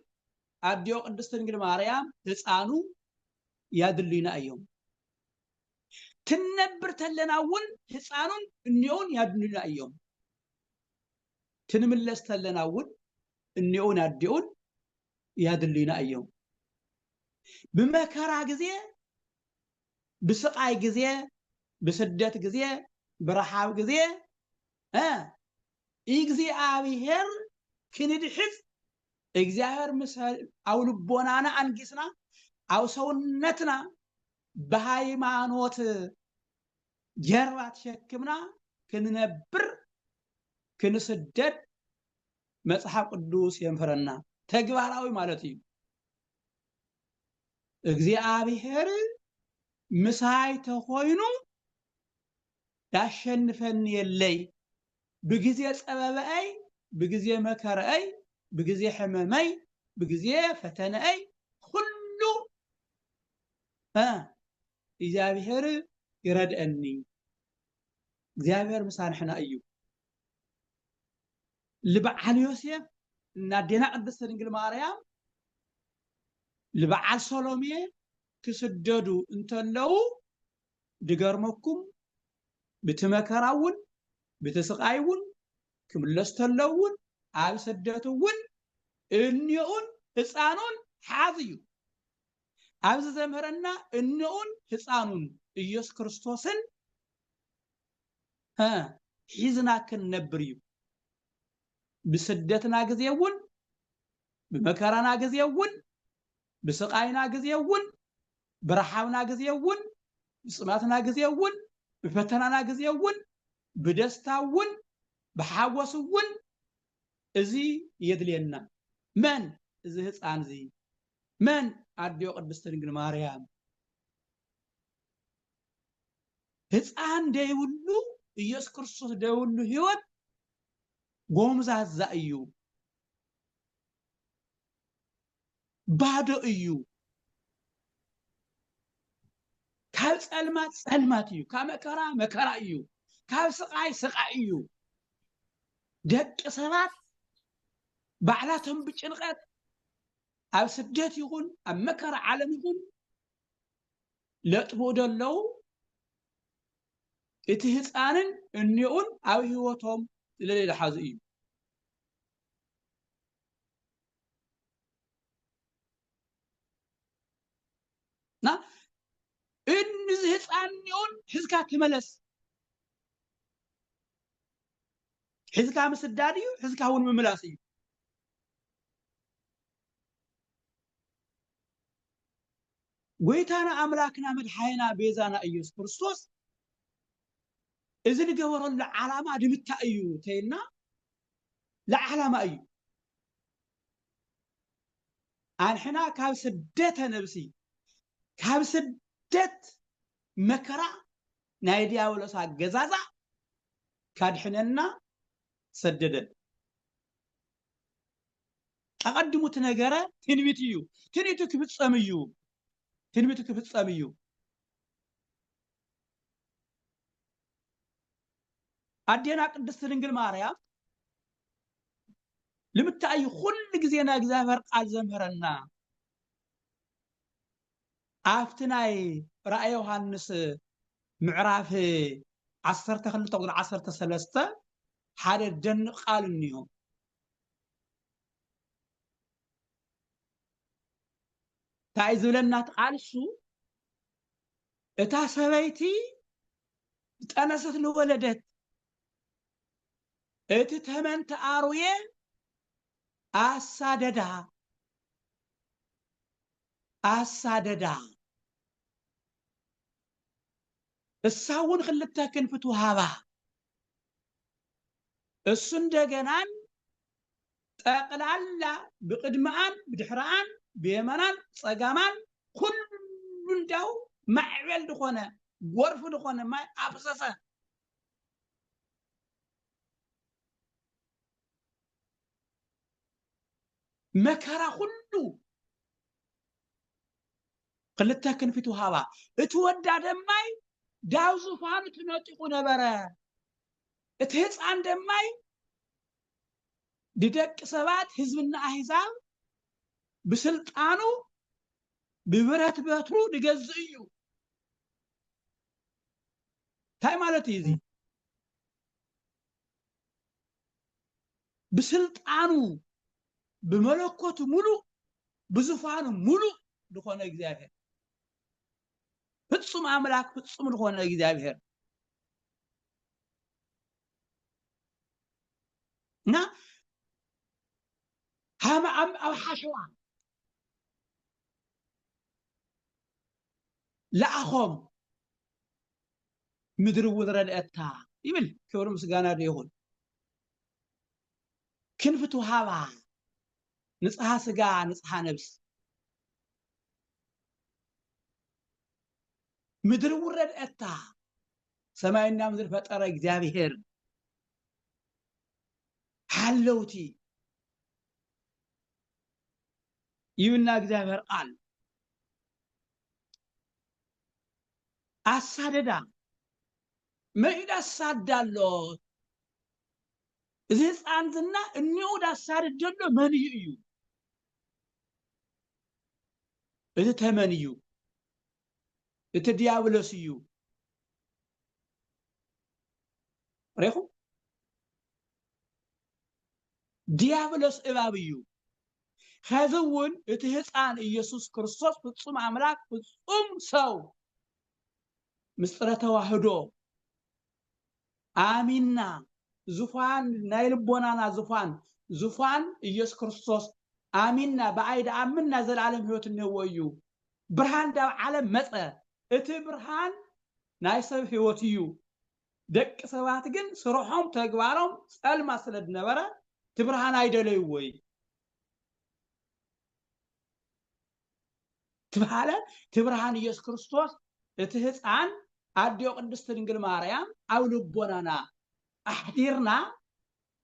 አዲዮ ቅድስት ድንግል ማርያም ህፃኑ ያድልይና እዮም ትነብር ተለናውን ህፃኑን እንኡን ያድልይና እዮም ትንምለስ ተለናውን እንኡን አዲኡን ያድልይና እዮም በመከራ ጊዜ بسقاي جزية بسدت جزية برحاب جزية إجزي أبيهر كند حز إجزاهر مثال أو لبونانا أنجسنا أو سونتنا بهاي معنوت جرات شكمنا كننبر كنسدد مصحف قدوس ينفرنا تجباراوي مالتي إجزي أبيهر مساي تخوينو داشنفن يلي بغزي صباباي بغزي مكراي بغزي حماماي بغزي فتناي كله እግዚአብሔር ይረድአኒ እግዚአብሔር ምሳንሕና እዩ ለበዓል ዮሴፍ እና ዴና ቅድስት ድንግል ማርያም ለበዓል ሰሎሜ ክስደዱ እንተለው ድገርመኩም ብትመከራውን ብትስቃይውን ክምለስተለውን ኣብ ስደቱውን እንዩን ህፃኑን ሓዝዩ ኣብዚ ዘምረና እንኡን ህፃኑን ኢየሱስ ክርስቶስን ሒዝና ክንነብር እዩ ብስደትና ጊዜውን ብመከራና ጊዜውን ብስቃይና ጊዜውን برحاونا غزيون بصماتنا غزيون بفتنانا غزيون بدستاون بحاوسون ازي يدلينا من ازي هصان زي من اديو قدست ድንግል ማርያም ህፃን ደይውሉ ኢየሱስ ክርስቶስ ደይውሉ ህይወት ጎምዛዛ እዩ ባዶ እዩ ካብ ጸልማት ጸልማት እዩ ካብ መከራ መከራ እዩ ካብ ስቃይ ስቃይ እዩ ደቂ ሰባት ባዕላቶም ብጭንቀት ኣብ ስደት ይኹን ኣብ መከራ ዓለም ይኹን ለጥቦ ደለው እቲ ህፃንን እንኡን ኣብ ህይወቶም ለሌላ ሓዙ እዩ ና እንዚህ ህፃንውን ሕዝካ ትመለስ ሕዝካ ምስዳድ እዩ ሕዝካ እውን ምምላስ እዩ ጎይታና አምላክና መድኃኒና ቤዛና ኢየሱስ ክርስቶስ እዚ ንገበረሉ ዓላማ ድምታ እዩ ተይና ለዓላማ እዩ አንሕና ካብ ስደተ ነብሲ ካብ ስደት መከራ ናይ ዲያብሎስ አገዛዛ ካድሕነና ሰደደን ተቀድሙት ነገረ ትንቢት እዩ ትንቢቱ ክፍጸም እዩ ትንቢቱ ክፍጸም እዩ አዴና ቅድስት ድንግል ማርያም لمتأي كل جزينا እግዚአብሔር ቃል ዘምረና አፍትናይ ራእይ ዮሐንስ ምዕራፍ 12 ቁጥር 13 ሓደ ደንቕ ቃል እንዮ ታይ ዝብለና ቃልሱ እታ ሰበይቲ ጠነሰት ለወለደት እቲ ተመንተ አርዌ አሳደዳ እሳውን ክልተ ክንፍቱ ሃባ እሱ እንደገናን ጠቅላላ ብቅድማን ብድሕራን በየመናን ጸጋማን ኩሉ እንዳው ማዕበል ድኾነ ጎርፍ ድኾነ ማይ አፍሰሰ መከራ ሁሉ ክልተ ክንፍቱ ሃባ እትወዳ ደማይ ዳው ዙፋኑ ትነጥቁ ነበረ እቲ ህፃን ደማይ ድደቅ ሰባት ህዝብና አሕዛብ በስልጣኑ በብረት በትሩ ድገዝዩ ታይ ማለት ይዚ በስልጣኑ በመለኮቱ ሙሉ በዙፋኑ ሙሉ ድኾነ እግዚአብሔር ፍጹም አምላክ ፍጹም ድኾነ እግዚአብሔር ና ሃማ አብ ሓሸዋ ለአኾም ምድር ወረደታ ይብል ክብር ምስጋና ይሁን ክንፍቱ ሃባ ንጽሐ ስጋ ንጽሐ ነፍስ ምድር ወረደታ ሰማይና ምድር ፈጠረ እግዚአብሔር ሃለውቲ ይብና እግዚአብሔር ቃል አሳደዳ መይዳ ሳዳሎ እዚ ህፃንትና እኒው ዳሳደድ ጀሎ መንዩ እዩ እዚ ተመንዩ እቲ ዲያብሎስ እዩ ረኹ ዲያብሎስ እባብ እዩ ከዝውን እቲ ህፃን ኢየሱስ ክርስቶስ ፍጹም አምላክ ፍጹም ሰው ምስጥረ ተዋህዶ አሚንና ዙፋን ናይ ልቦናና ዙፋን ኢየሱስ ክርስቶስ አሚንና በአይድ አምንና ዘላለም ህይወት ነወዩ ብርሃን ዳብ ዓለም መፀ እቲ ብርሃን ናይ ሰብ ህይወት እዩ ደቅ ሰባት ግን ስርሖም ተግባሮም ጸልማ ስለነበረ እቲ ብርሃን አይደለዩ ወይ ትባለ እቲ ብርሃን ኢየሱስ ክርስቶስ እቲ ህፃን አዲዮ ቅድስት ድንግል ማርያም አብ ልቦናና አሕዲርና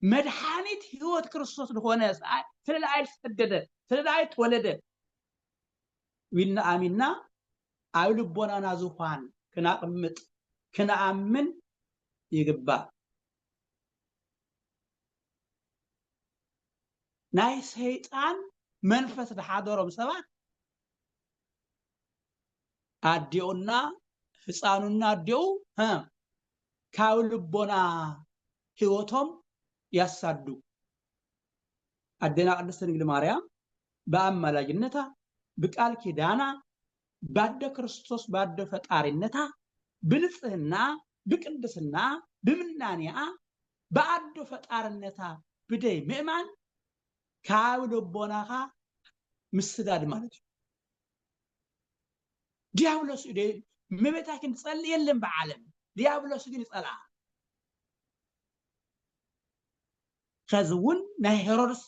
መድኃኒት ህይወት ክርስቶስ ድኾነ ስለላይ ተሰደደ ስለላይ ተወለደ ዊልና አሚንና አብ ልቦናና ዙፋን ክናቅምጥ ክናአምን ይግባ ናይ ሰይጣን መንፈስ ድሓደሮም ሰባት አዲዮና ህፃኑና አዲዮ ካብ ልቦና ህይወቶም ያሳዱ አደና ቅድስት ድንግል ማርያም በአማላጅነታ በቃል ኪዳና ባደ ክርስቶስ ባደ ፈጣሪነታ ብንጽህና በቅድስና በምናንያ ባደ ፈጣሪነታ ብደይ ምእማን ካብ ልቦናኻ ምስዳድ ማለት ዲያብሎስ እዴ መቤታችን ጸልይ የለም በዓለም ዲያብሎስ ግን ይጸላ ከዝውን ናይ ሄሮድስ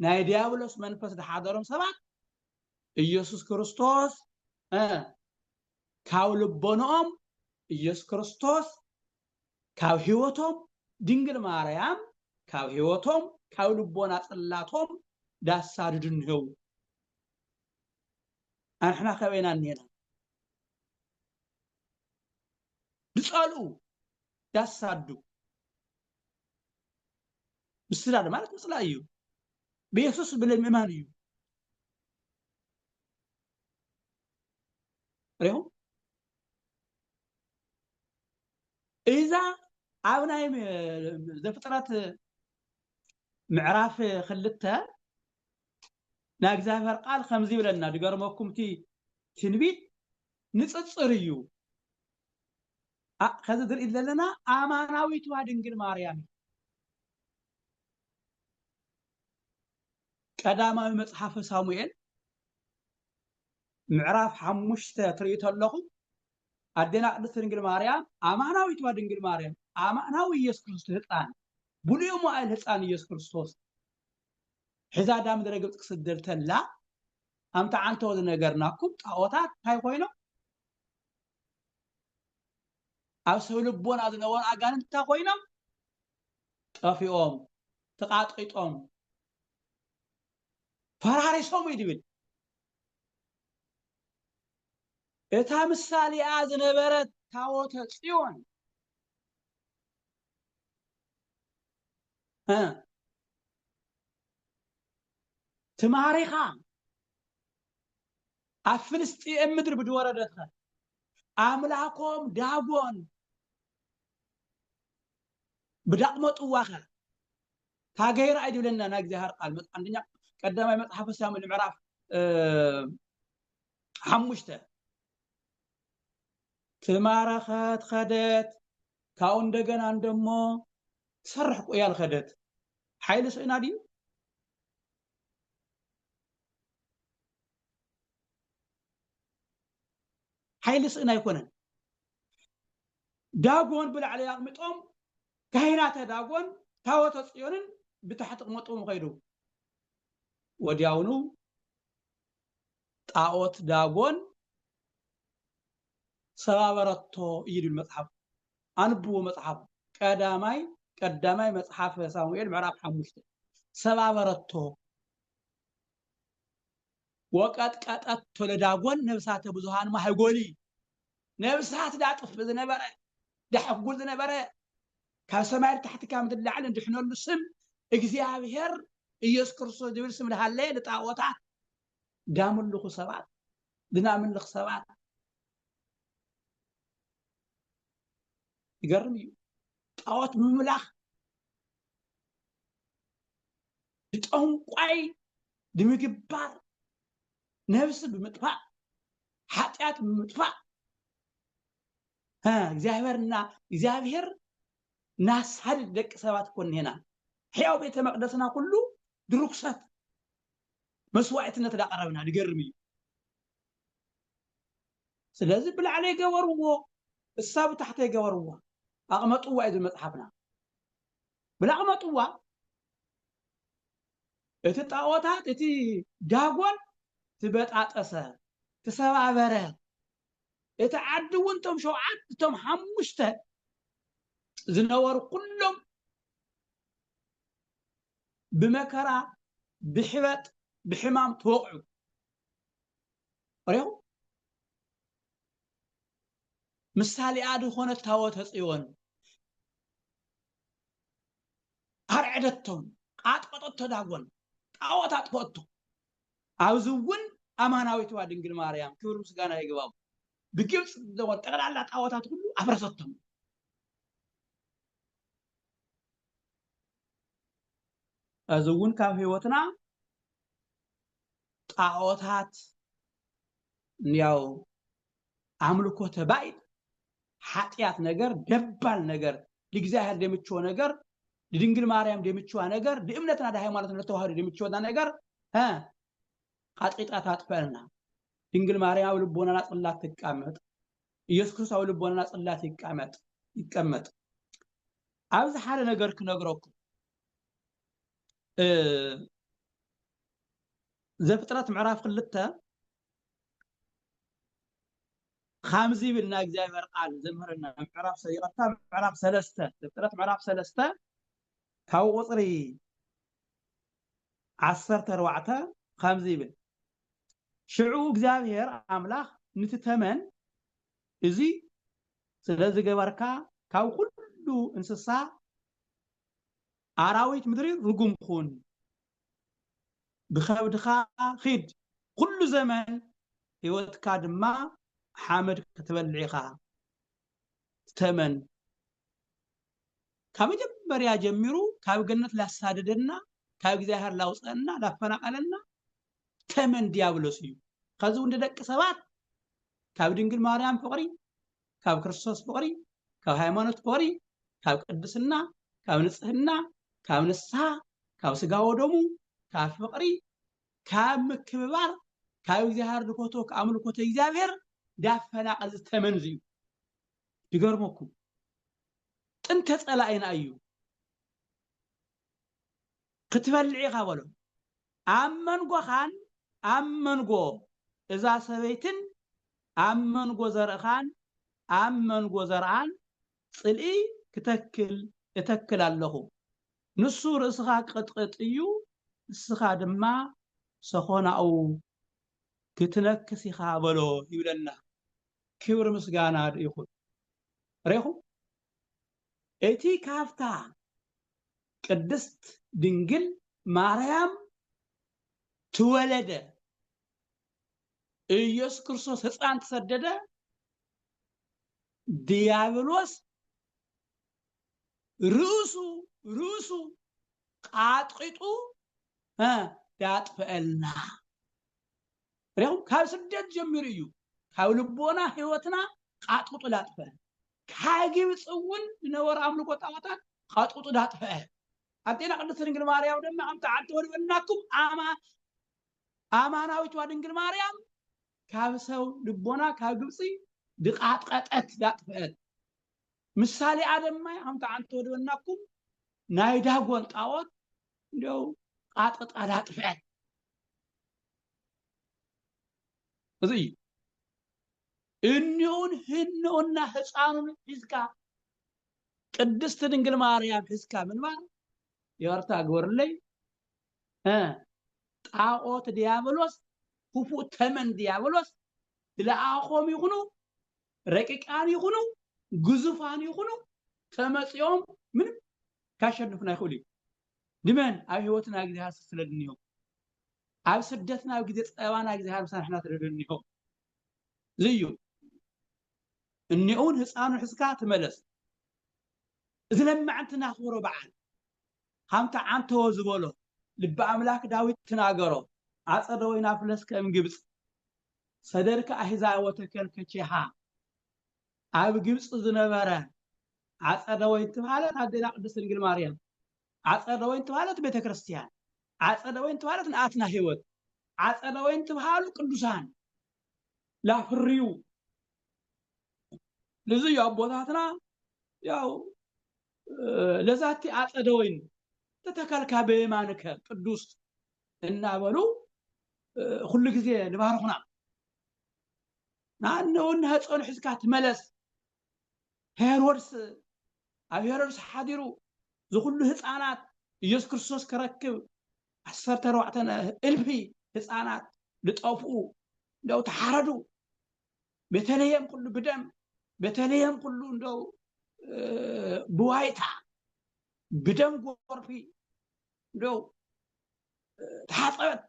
ናይ ዲያብሎስ መንፈስ ድሓደሮም ሰባት ኢየሱስ ክርስቶስ ካብ ልቦኖም ኢየሱስ ክርስቶስ ካብ ህይወቶም ድንግል ማርያም ካብ ህይወቶም ካብ ልቦና ጽላቶም ዳሳድድንው አንሕና ከበይና እንሄና ድጸሉ ዳሳዱ ምስላድ ማለት ምስላዩ بيسوس بالمؤمن يو ريهم إذا عاوناي زفترات معراف خلتها ناجزافر قال خمزي بلنا دقرمكم تنبيت نصصر يو خذ دري لنا اماناويت وادنجل ماريام قداماوي مصحف صاموئيل معراف 5 تريت لكم ادنا قدس دنجل مريم اماناويت وادنجل مريم اماناوي ኢየሱስ ክርስቶስ ህፃን ቡልዮሞ አይል ህፃን ኢየሱስ ክርስቶስ حزا دام درجت كسدل تلا امتا عنتو ነገርናኩም ጣዖታት ታይ ኮይኑ ኣብ ሰው ልቦና ዝነበሩ ኣጋንንት ታ ኮይኖም ጠፊኦም ተቃጥቂጦም ፈራሪሶም ይድብል እታ ምሳሌ ዝነበረት ታቦተ ጽዮን تماريخا أفلسطين مدر بدورة دخل أملاكم دابون بدقمت واخا تاغير أيدي لنا ناقزي هرقال عندنا قدما متحف السام المعراف حمشته تمارخت خدت كاون دغن عندمو سرح قيال خدت حيل سئنا دي حيل سئنا يكونن داغون بلا على يقمطهم كاينات داغون ታወተ ጽዮንን بتحت قمطهم خيدو ወዲያውኑ ጣዖት ዳጎን ሰባበረቶ ይል መጽሐፍ አንብቦ መጽሐፍ ቀዳማይ መጽሐፍ ሳሙኤል ምዕራፍ 5 ሰባበረቶ ወቀጥቀጠቶ ለዳጎን ነብሳተ ብዙሃን ማህጎሊ ነብሳት ዳጥፍ ዝነበረ ደሕጉል ዝነበረ ከሰማይ ተحت ካምት ለዓል እንድሕነሉ ስም እግዚአብሔር ኢየሱስ ክርስቶስ ድብል ስም ለሃለ ለጣዖታት ዳምልኹ ሰባት ድናምልኽ ሰባት ይገርም እዩ ጣዖት ምምላኽ ጠንቋይ ድምግባር ነፍስ ብምጥፋእ ኃጢአት ብምጥፋእ እግዚአብሔር ናሳድ ደቅ ሰባት ኮንሄና ሕያው ቤተ መቅደስና ሁሉ ድሩክሰት መስዋዕትነት ዳቀረብና ይገርም እዩ ስለዚህ ብላዕለ ይገበርዎ እሳብ ታሕተ ይገበርዎ አቅመጡዋ እዚ መጽሐፍና ብላቅመጡዋ እቲ ጣዖታት እቲ ዳጎን ትበጣጠሰ ተሰባበረ እቲ ዓድውን ቶም 7 ቶም 5 ዝነበሩ ኩሎም بمكرا بحبط بحمام توقعوا ريو مثالي عاد خونه تاوت صيون ارعدتهم قاطقطت داغون تاوت اطفطو عاوزون اماناويت وادنجل مريم كبر مسغانا يغباو بكيف دو تقلالا تاوتات كله افرستهم أزون كم هيوتنا طاعوتات نياو عملكو تبايد حقيات نجر دبال نجر لجزاهر دمتشو نجر لدنجل مريم دمتشو نجر دمنتنا ده هيمالتنا توهر دمتشو ده نجر ها قطقطات فلنا دنجل مريم أو لبونا نصلات تقامت يسكس أو لبونا نصلات يقامت عاوز حاله نجر كنجركم زفترات معراف خلتها خامزي بالنا እግዚአብሔር ቃል ዘምርና معراف سيقطع معراف 3 زفترات معراف 3 ካው ቁጥሪ 14 خامزي بال ሽዑ እግዚአብሔር አምላኽ ንትተመን እዚ ስለዚህ ገበርካ ካው ሁሉ እንስሳ አራዊት ምድሪ ርጉም ኩን بخبدخا خيد كل زمن هيوتك دما حامد كتبلعيخا تمن كم جمريا جميرو كاب جنت لا ساددنا كاب እግዚአብሔር ላውፀና ላፈናቀለና ተመን ዲያብሎስ እዩ ከዚ እንደ ደቅ ሰባት ካብ ድንግል ማርያም ፍቅሪ ካብ ክርስቶስ ፍቅሪ ካብ ሃይማኖት ፍቅሪ ካብ ቅድስና ካብ ንጽህና ካብ ንስሐ ካብ ስጋ ወደሙ ካብ ፍቅሪ ካብ ምክብባር ካብ እግዚአብሔር ልኮቶ ከአምልኮተ እግዚአብሔር ዳፈናቀል ተመን እዩ ይገርመኩም ጥንተ ጸላይና እዩ ክትበልዒኻ በሎ አመንጎ እዛ ሰበይትን አመንጎ ዘርአኻን አመንጎ ዘርአን ጽልኢ እተክል ኣለኹ ንሱ ርእስኻ ቅጥቅጥ እዩ እስኻ ድማ ሰኾናኡ ክትነክስ ኢኻ በሎ ይብለና ክብር ምስጋና ይኹን ረይኹም እቲ ካፍታ ቅድስት ድንግል ማርያም ትወለደ ኢየሱስ ክርስቶስ ሕፃን ተሰደደ ዲያብሎስ ሩሱ ቃጥቂጡ ዳጥፈልና ረው ካብ ስደት ጀምር እዩ ካብ ልቦና ህይወትና ቃጥቂጡ ዳጥፈ ካግብጽውን ነወር አምልኮ ጣዖታት ቃጥቂጡ ዳጥፈ አጤና ቅድስት ድንግል ማርያም ደማ አምጣ አጥወር በናኩም አማናዊት ድንግል ማርያም ካብ ሰው ልቦና ካብ ግብጽ ድቃጥቀጠት ዳጥፈት ምሳሌ አደማ አምጣ አንተወር በናኩም ናይ ዳጎን ጣዖት እንደው ቃጥቃ ዳጥፈት እዚህ ህኖና ህፃኑን ሒዝካ ቅድስት ድንግል ማርያም ሒዝካ ምንባር የወርታ ግወርለይ ጣዖት ዲያብሎስ ክፉእ ተመን ዲያብሎስ ለአኾም ይኹኑ ረቂቃን ይኹኑ ግዙፋን ይኹኑ ተመጽዮም ምንም ካሸንፉና ይኹሉ ድመን ኣብ ህይወትና እግዚአብሔር ስለድንዮ ኣብ ስደትና ኣብ ግዜ ጸባና እግዚአብሔር ሳንሕና ስለድንዮ ዝዩ እንውን ህፃኑ ሕስካ ትመለስ ዝለማዕንትና ክብሮ በዓል ሃምታ አንተወ ዝበሎ ልበ አምላክ ዳዊት ተናገሮ አጸደ ወይና ፍለስ ከም ግብጽ ሰደርካ አህዛ ወተከልከቺሃ ኣብ ግብጽ ዝነበረ አጸደ ወይ ተባለት አደና ቅድስት ድንግል ማርያም አጸደ ወይ ተባለት ቤተክርስቲያን አጸደ ወይ ተባለት ናአትና ህይወት አጸደ ወይ ተባሉ ቅዱሳን ላፍሪው ለዚህ አቦታትና ያው ለዛቲ አጸደ ወይን ተተከልካ በየማንከ ቅዱስ እና በሉ ሁሉ ጊዜ ልባርኹና ናነውና ህፃን ሕዝካ ትመለስ ሄሮድስ ሓዲሩ ዝኩሉ ህፃናት ኢየሱስ ክርስቶስ ከረክብ 14,000 ህፃናት ልጠፍኡ እንደው ተሓረዱ ቤተልሔም ኩሉ ብደም ቤተልሔም ኩሉ እንደው ብዋይታ بدم غورفي دو تحصبت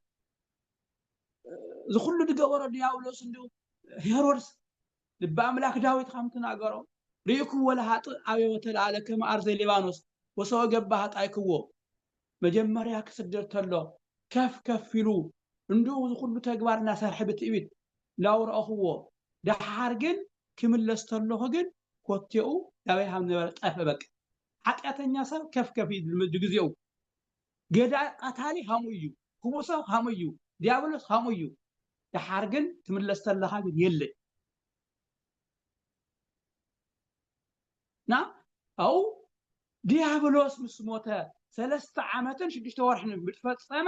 زخلو دغور دياولوس ندو هيرودس لب املاك داويت خام تناغرو ريكو ولا هات ابي وتلاله كما ارز ليبانوس وسو غبا هطايكو مجمريا كسدرتلو كف يلو ندو زخلو تغبارنا سرحبت ايت لاور اخو دحارغن كملستلو هغن كوتيو داوي هام نبر طفه بك ኃጢአተኛ ሰብ ከፍ ድግዚው ገዳ አታሊ ሃሙዩ ኩቦሰው ሃሙዩ ዲያብሎስ ሃሙዩ ተሐርግን ትምለስተለኻ ግን የለ ና አው ዲያብሎስ ምስሞተ 3 ዓመትን 6 ወርሕን ብትፈጸመ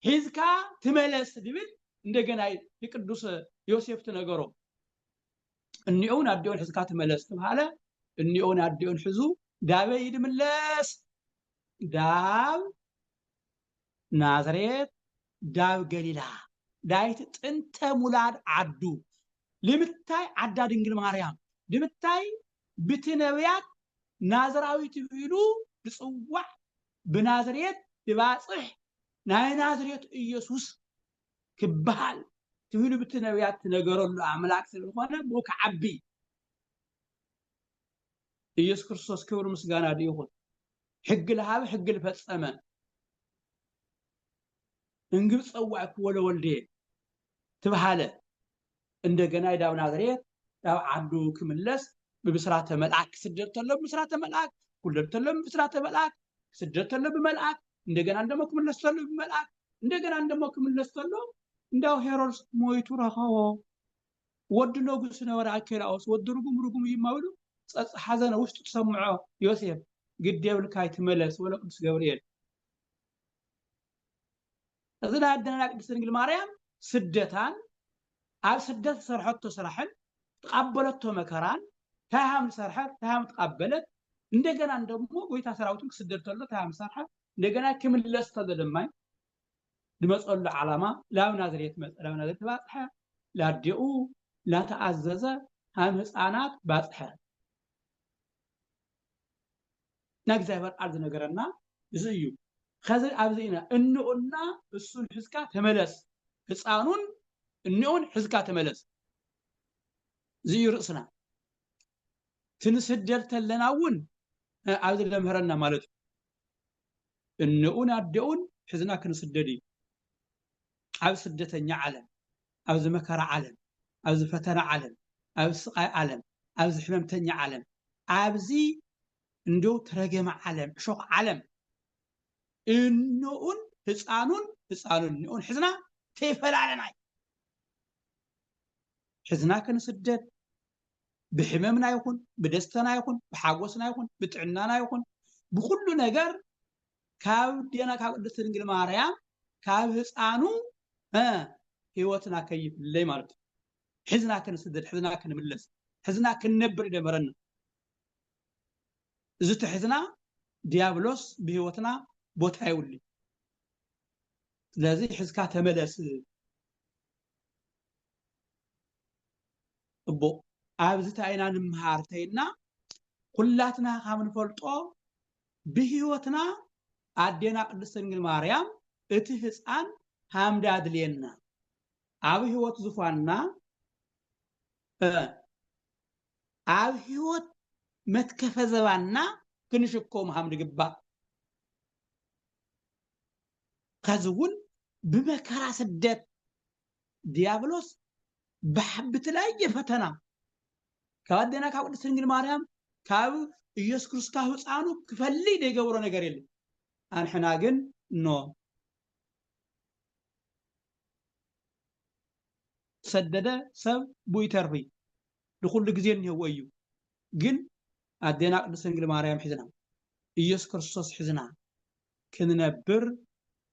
ሒዝካ ትመለስ ድብል እንደገና የቅዱስ ዮሴፍ ተነገሮ እንየውን አዲውን ሒዝካ ትመለስ ተባለ እንየውን አዲውን ሒዙ دابي يدملس داب نازريت داب غليلا دايت ጥንተ ሙላድ አዱ ለምታይ አዳ ድንግል ማርያም ለምታይ ብትነብያት ናዝራዊት ይሉ ጽዋዕ በናዝሬት ይባጽሕ ናይ ናዝሬት ኢየሱስ ክበሃል ትብሉ ብትነቢያት ትነገረሉ ኣምላክ ስለዝኾነ ብኡ ክዓቢ ኢየሱስ ክርስቶስ ክብር ምስጋና ይኹን ሕግ ለሃበ ሕግ ልፈጸመ እንግብ ፀዋዕ ክወለ ወልዴ ትበሃለ እንደገና ዳብ ናዝሬት ዳብ ዓዱ ክምለስ ብብስራተ መልአክ ክስደድ ተሎ ብስራተ መልአክ ኩለት ተሎ ብስራተ መልአክ ክስደድ ተሎ ብመልአክ እንደገና እንደሞ ክምለስ ተሎ ብመልአክ እንደገና እንደሞ ክምለስ ተሎ እንዳው ሄሮድስ ሞይቱ ረኸቦ ወድ ንጉስ ነበረ አኬላኦስ ወድ ርጉም ይማብሉ ጸጽ ሓዘነ ውሽጡ ተሰምዖ ዮሴፍ ግድ የብልካይ ትመለስ ወለ ቅዱስ ገብርኤል እዝና አደና ቅድስት ድንግል ማርያም ስደታን ኣብ ስደት ሰርሐቶ ስራሕን ተቀበለቶ መከራን ታሃም ሰርሐት ታሃም ተቀበለት እንደገና እንደሞ ጎይታ ሰራዊቱን ክስደድ ተሎ ታሃም ሰርሐት እንደገና ክምለስ ተሎ ደማይ ድመጸሉ ዓላማ ላብ ናዝሬት መጽላብ ናዝሬት ባጽሐ ላዲኡ ላተአዘዘ ሃም ህፃናት ባጽሐ ናግዚአብሔር ቃል ዝነገረና እዩ ከዚ ኣብዚና እንኡና እሱን ሕዝካ ተመለስ ህፃኑን እንኡን ሕዝካ ተመለስ ዝዩ ርእስና ትንስደር ተለናውን ኣብዚ ለምህረና ማለት እንኡን ኣደኡን ሕዝና ክንስደድ ኣብ ስደተኛ ዓለም ኣብ መከራ ዓለም ኣብ ፈተና ዓለም ኣብ ስቃይ ዓለም ኣብ ሕመምተኛ ዓለም ኣብዚ እንደው ተረገመ ዓለም ሾክ ዓለም እንኡን ህፃኑን እንኡን ሕዝና ተይፈላለናይ ሕዝና ክንስደድ بحممنا يكون بدستنا يكون بحاجوسنا يكون بتعنانا يكون بكل نجار كاب دينا كاب قدس دنجل ماريام كاب هسانو هيوتنا كيف لي مارت حزنا كنسدد حزنا كنملس حزنا كننبر دمرنا زت حزنا ديابلوس بهيوتنا بوتا يولي لازم حزكا تملس ابو ኣብዝታ አይና ንምሃርተይና ኩላትና ካምን ፈልጦ ብህይወትና ኣዴና ቅድስት ድንግል ማርያም እቲ ህፃን ሃምዳ ድልየና ኣብ ህይወት ዝፋና ኣብ ህይወት መትከፈ ዘባና ክንሽኮም ሃምድ ግባ ከዝውን በመከራ ስደት ዲያብሎስ በሐብት ላይ የፈተና ካደና ካብ ቅድስት ድንግል ማርያም ካብ ኢየሱስ ክርስቶስ ህፃኑ ክፈልይ ደይገብሮ ነገር የለ አንሕና ግን ኖ ሰደደ ሰብ ቡይተርፊ ለኩሉ ጊዜ ነው ወዩ ግን አደና ቅድስት ድንግል ማርያም ሕዝና ኢየሱስ ክርስቶስ ሕዝና ክንነብር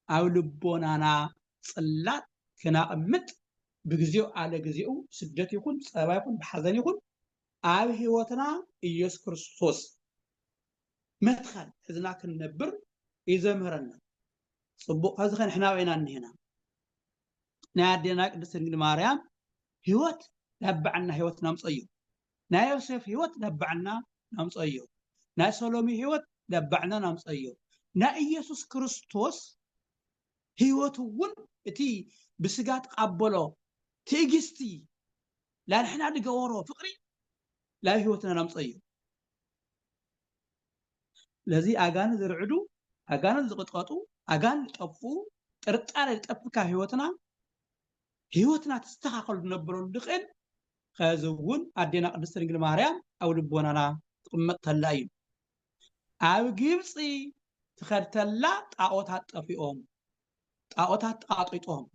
ኣብ ልቦናና ጽላት ክናቅምጥ بجزيو على جزيو سدت يكون سبا يكون بحزن يكون ኣብ ህይወትና ኢየሱስ ክርስቶስ መድኸል ሕዝና ክንነብር ይዘምረና ጽቡቕ ህዝኸን ሕና ወይና እንሄና ናይ ኣዴና ቅድስት ድንግል ማርያም ህይወት ለባዕና ህይወት ናምጽዩ ናይ ዮሴፍ ህይወት ለባዕና ናምጽዩ ናይ ሰሎሚ ህይወት ለባዕና ናምጽዩ ናይ ኢየሱስ ክርስቶስ ህይወቱን እቲ ብስጋት ቀበሎ ትዕግስቲ ላንሕና ድገወሮ ፍቅሪ لا هيوتنا نمصيو لذي اغان زرعدو اغان زقطقطو اغان طفو طرطار طفكا هيوتنا تستحقل نبرو دقل خازون ادينا قدس دنگل ماريام او لبونانا تقمطلا اي اب غيبصي تخرتلا طاوታት طفيوم طاوታት طاطيطوم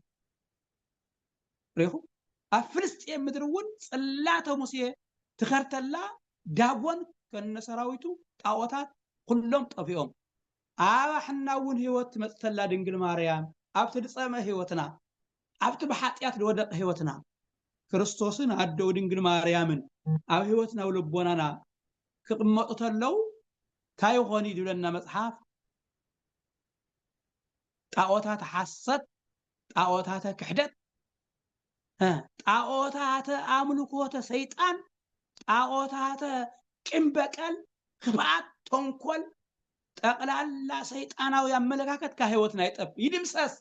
ريخو افلسطين مدرون صلاته موسى تخرتلا داغون كنسراويتو طاوታት كلهم طفيهم حناون هيوت مصتلا دنگل ماريام ابت دصمه هيوتنا ابت بحاطيات لودق هيوتنا ክርስቶስን አደው ድንግል ማርያምን ኣብ ህይወትና ወልቦናና ከቅመጡተለው ካይሆኒ ድለና መጽሐፍ ጣዖታት ሐሰት ጣዖታት ክህደት ጣዖታት አምልኮተ ሰይጣን ጣዖታት ቅንበቀል ክፋት ተንኮል ጠቅላላ ሰይጣናዊ አመለካከት ከህይወትና ይጠፍ ይድምሰስ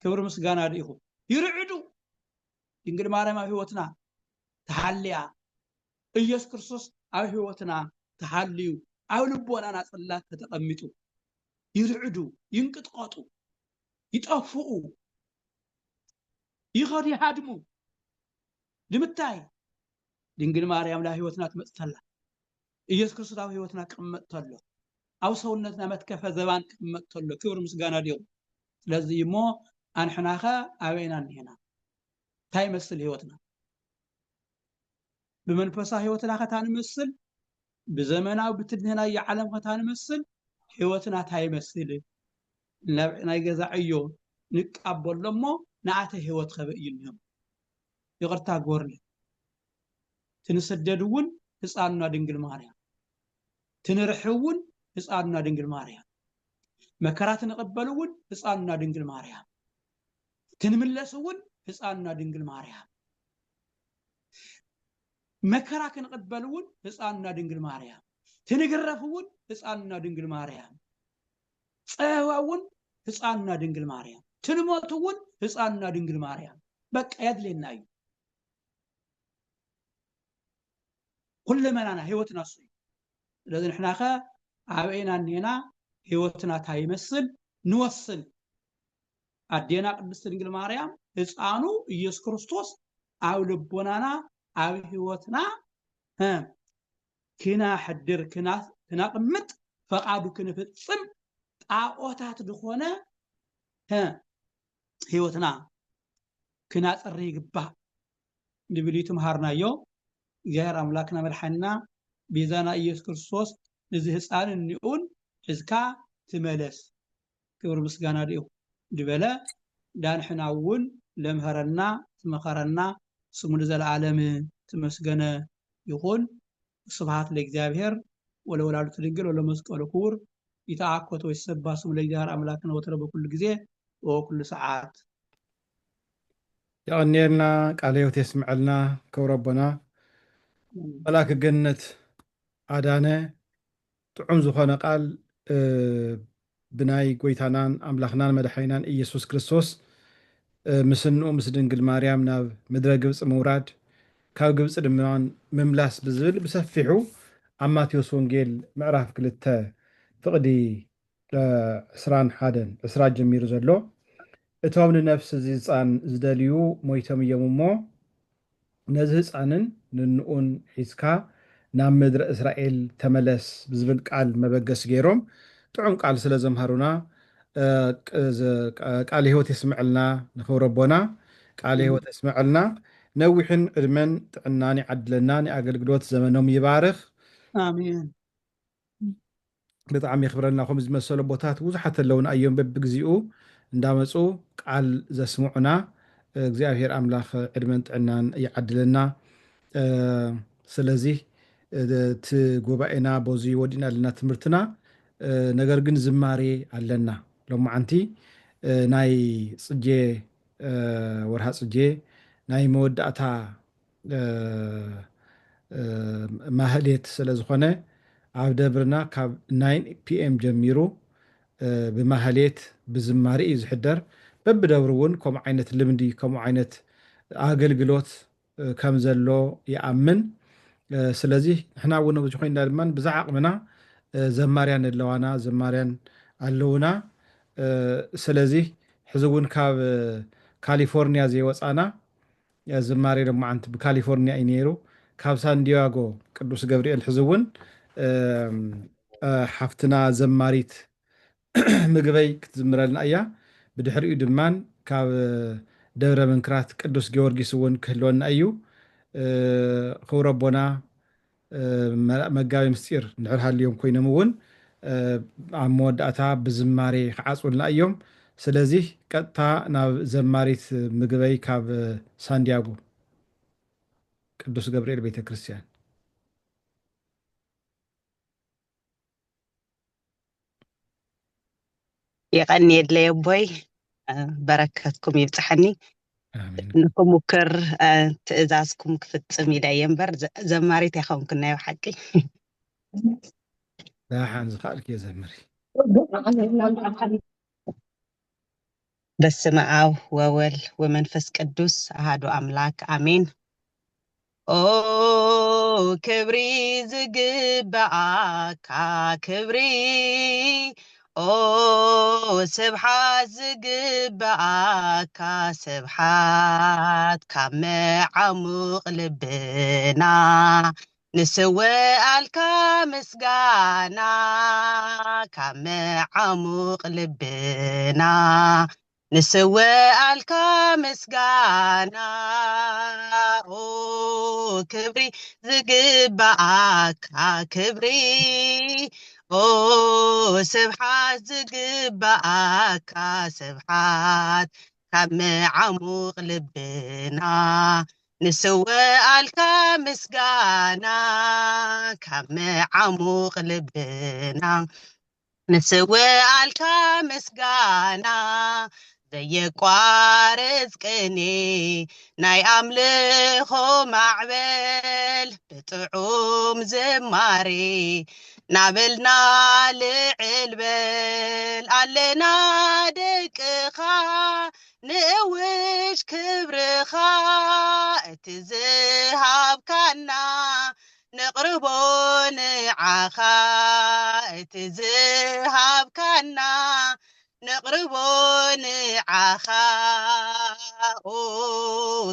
ክብር ምስጋና ዲኹ ይርዕዱ ድንግል ማርያም ኣብ ህይወትና ተሐልያ ኢየሱስ ክርስቶስ ኣብ ህይወትና ተሐልዩ ኣብ ልቦናና ጽላት ተቀሚጡ ይርዕዱ ይንቅጥቀጡ ይጠፍኡ ይኸዱ ይሃድሙ ድምታይ ድንግል ማርያም ላ ህይወትና ትመጽተላ ኢየሱስ ክርስቶስ ኣብ ህይወትና ቅመጥተሎ ኣብ ሰውነትና መትከፈ ዘባን ቅመጥተሎ ክብር ምስጋና ዲኹ ስለዚህ ሞ አንሕናኸ አበይና እንሄና ታይ መስል ህይወትና በመንፈሳዊ ህይወትና ከታን መስል በዘመናዊ ብትድህና የዓለም ከታን መስል ህይወትና ታይ መስል ናይ ገዛዕዮ ንቃበሎሞ ናአተ ህይወት ከበይልهم ይቅርታ ጎርል ትንሰደዱን ህፃንና ድንግል ማርያም ትንርሕውን ህፃንና ድንግል ማርያም መከራት ንቀበሉን ህፃንና ድንግል ማርያም ትንምለሱን ህፃንና ድንግል ማርያም መከራ ክንቀበሉን ህፃንና ድንግል ማርያም ትንግረፉን ህፃንና ድንግል ማርያም ጸዋውን ህፃንና ድንግል ማርያም ትንሞቱን ህፃንና ድንግል ማርያም በቃ ያድለናዩ كل منانا ህይወትና እሱ ስለዚህ ንሕናኸ አበይና እንሄና ህይወትና ታይመስል ንወስን አዴና ቅድስት ድንግል ማርያም ህፃኑ ኢየሱስ ክርስቶስ ኣብ ልቦናና ኣብ ህይወትና كنا حدر كنا قمت فقادو كنفصم ጣዖታት ድኾነ ህይወትና كنا ጽሪ ይግባ ንብሊቱ መሃርናዮ እግዚአብሔር አምላክና መድኃኒና ቤዛና ኢየሱስ ክርስቶስ ለዚህ ህፃን እንኡን ሕዝካ ትመለስ ክብር ምስጋና ዲሁ ድበለ ዳንሕናውን ለምሃረና ትመኸረና ስሙ ለዘላለም ተመስገነ ይሁን ስብሐት ለእግዚአብሔር ወለወላዲቱ ድንግል ወለመስቀሉ ክቡር ይተአኮቶ ይሰባ ስሙ ለእግዚአብሔር አምላክና ወትረ በኩሉ ጊዜ ወኩሉ ሰዓት ያኔና ቃለ ሕይወት ይስምዐልና ከረበና መላክ ገነት አዳነ ጥዑም ዝኾነ ቃል ብናይ ጎይታናን አምላኽናን መድኃኒናን ኢየሱስ ክርስቶስ ምስንኡ ምስ ድንግል ማርያም ናብ ምድረ ግብፅ ምውራድ ካብ ግብፅ ድማ ምምላስ ብዝብል ብሰፊሑ ኣብ ማቴዎስ ወንጌል ምዕራፍ 2 ፍቕዲ 21 ጀሚሩ ዘሎ እቶም ንነፍሲ እዚ ህፃን ዝደልዩ ሞይቶም እዮም እሞ ነዚ ህፃንን ንንኡን ሒዝካ ናብ ምድሪ እስራኤል ተመለስ ብዝብል ቃል መበገስ ገይሮም ጥዑም ቃል ስለ ዘምሃሩና ቃል ሕይወት ይስምዐልና ንኽብረቦና ቃል ሕይወት ይስምዐልና ነዊሕን ዕድመን ጥዕናን ይዓድለና ንኣገልግሎት ዘመኖም ይባርኽ አሜን ብጣዕሚ ይኽብረልና ከም ዝመሰሉ ቦታት ብዙሓት ኣለውና እዮም በብግዚኡ እንዳመፁ ቃል ዘስምዑና እግዚአብሔር አምላክ ዕድመን ጥዕናን ይዓድለና ስለዚህ ጉባኤና በዚ ወዲና ለና ትምህርትና ነገር ግን ዝማሬ አለና ሎማዓንቲ ናይ ጽጄ ወርሃ ጽጄ ናይ መወዳእታ ማህሌት ስለዝኾነ ኣብ ደብርና ካብ 9 PM ጀሚሩ ብማህሌት ብዝማሬ እዩ ዝሕደር በብደብሩ እውን ከምኡ ዓይነት ልምዲ ከምኡ ዓይነት ኣገልግሎት ከም ዘሎ ይኣምን ስለዚ ንሕና እውን ብዙ ኮይና ድማ ብዛዕ ዓቕምና ዘማርያን ኣለዋና ዘማርያን ኣለውና ስለዚ ሕዚ እውን ካብ ካሊፎርኒያ ዘይወፃና ዝማሬ ሎማዓንቲ ብካሊፎርኒያ እዩ ነይሩ ካብ ሳንዲያጎ ቅዱስ ገብርኤል ሕዚ እውን ሓፍትና ዘማሪት ምግበይ ክትዝምረልና እያ ብድሕሪኡ ድማን ካብ ደብረ መንክራት ቅዱስ ጊዮርጊስ እውን ክህልወና እዩ ክብረቦና መጋቢ ምስጢር ንድሕር ሃልዮም ኮይኖም እውን ኣብ መወዳእታ ብዝማሬ ክዓፅውልና እዮም ስለዚ ቀጥታ ናብ ዘማሪት ምግበይ ካብ ሳንዲያጎ ቅዱስ ገብርኤል ቤተ ክርስቲያን يغني يدلي بوي بركاتكم يبصحني نكمكر تأذاسكم كفتم يدا ينبر زماري تخوم كنا يحكي لا حنز خالك يا زمري. በስመ አብ ወወልድ ወመንፈስ ቅዱስ አሐዱ አምላክ አሜን። ኦ ክብሪ ዝግብአካ ክብሪ ኦ ስብሓት ዝግብአካ ስብሓት ካብ መዓሙቕ ልብና ንስወአልካ ምስጋና ካብ መዓሙቕ ልብና ንስወአልካ ምስጋና ኦ ክብሪ ዝግብአካ ክብሪ ኦ ስብሓት ዝግብአካ ስብሓት ካብ መዓሙቕ ልብና ንስወአልካ ምስጋና ካብ መዓሙቕ ልብና ንስወአልካ ምስጋና ዘየቋርፅ ቅኔ ናይ ኣምልኾ ማዕበል ብጥዑም ዝማሬ ናበልና ልዕል በል ኣለና ደቅኻ ንእውጅ ክብርኻ እቲ ዝሃብካና ነቕርቦ ንዓኻ እቲ ዝሃብካና ነቕርቦ ንዓኻ ኦ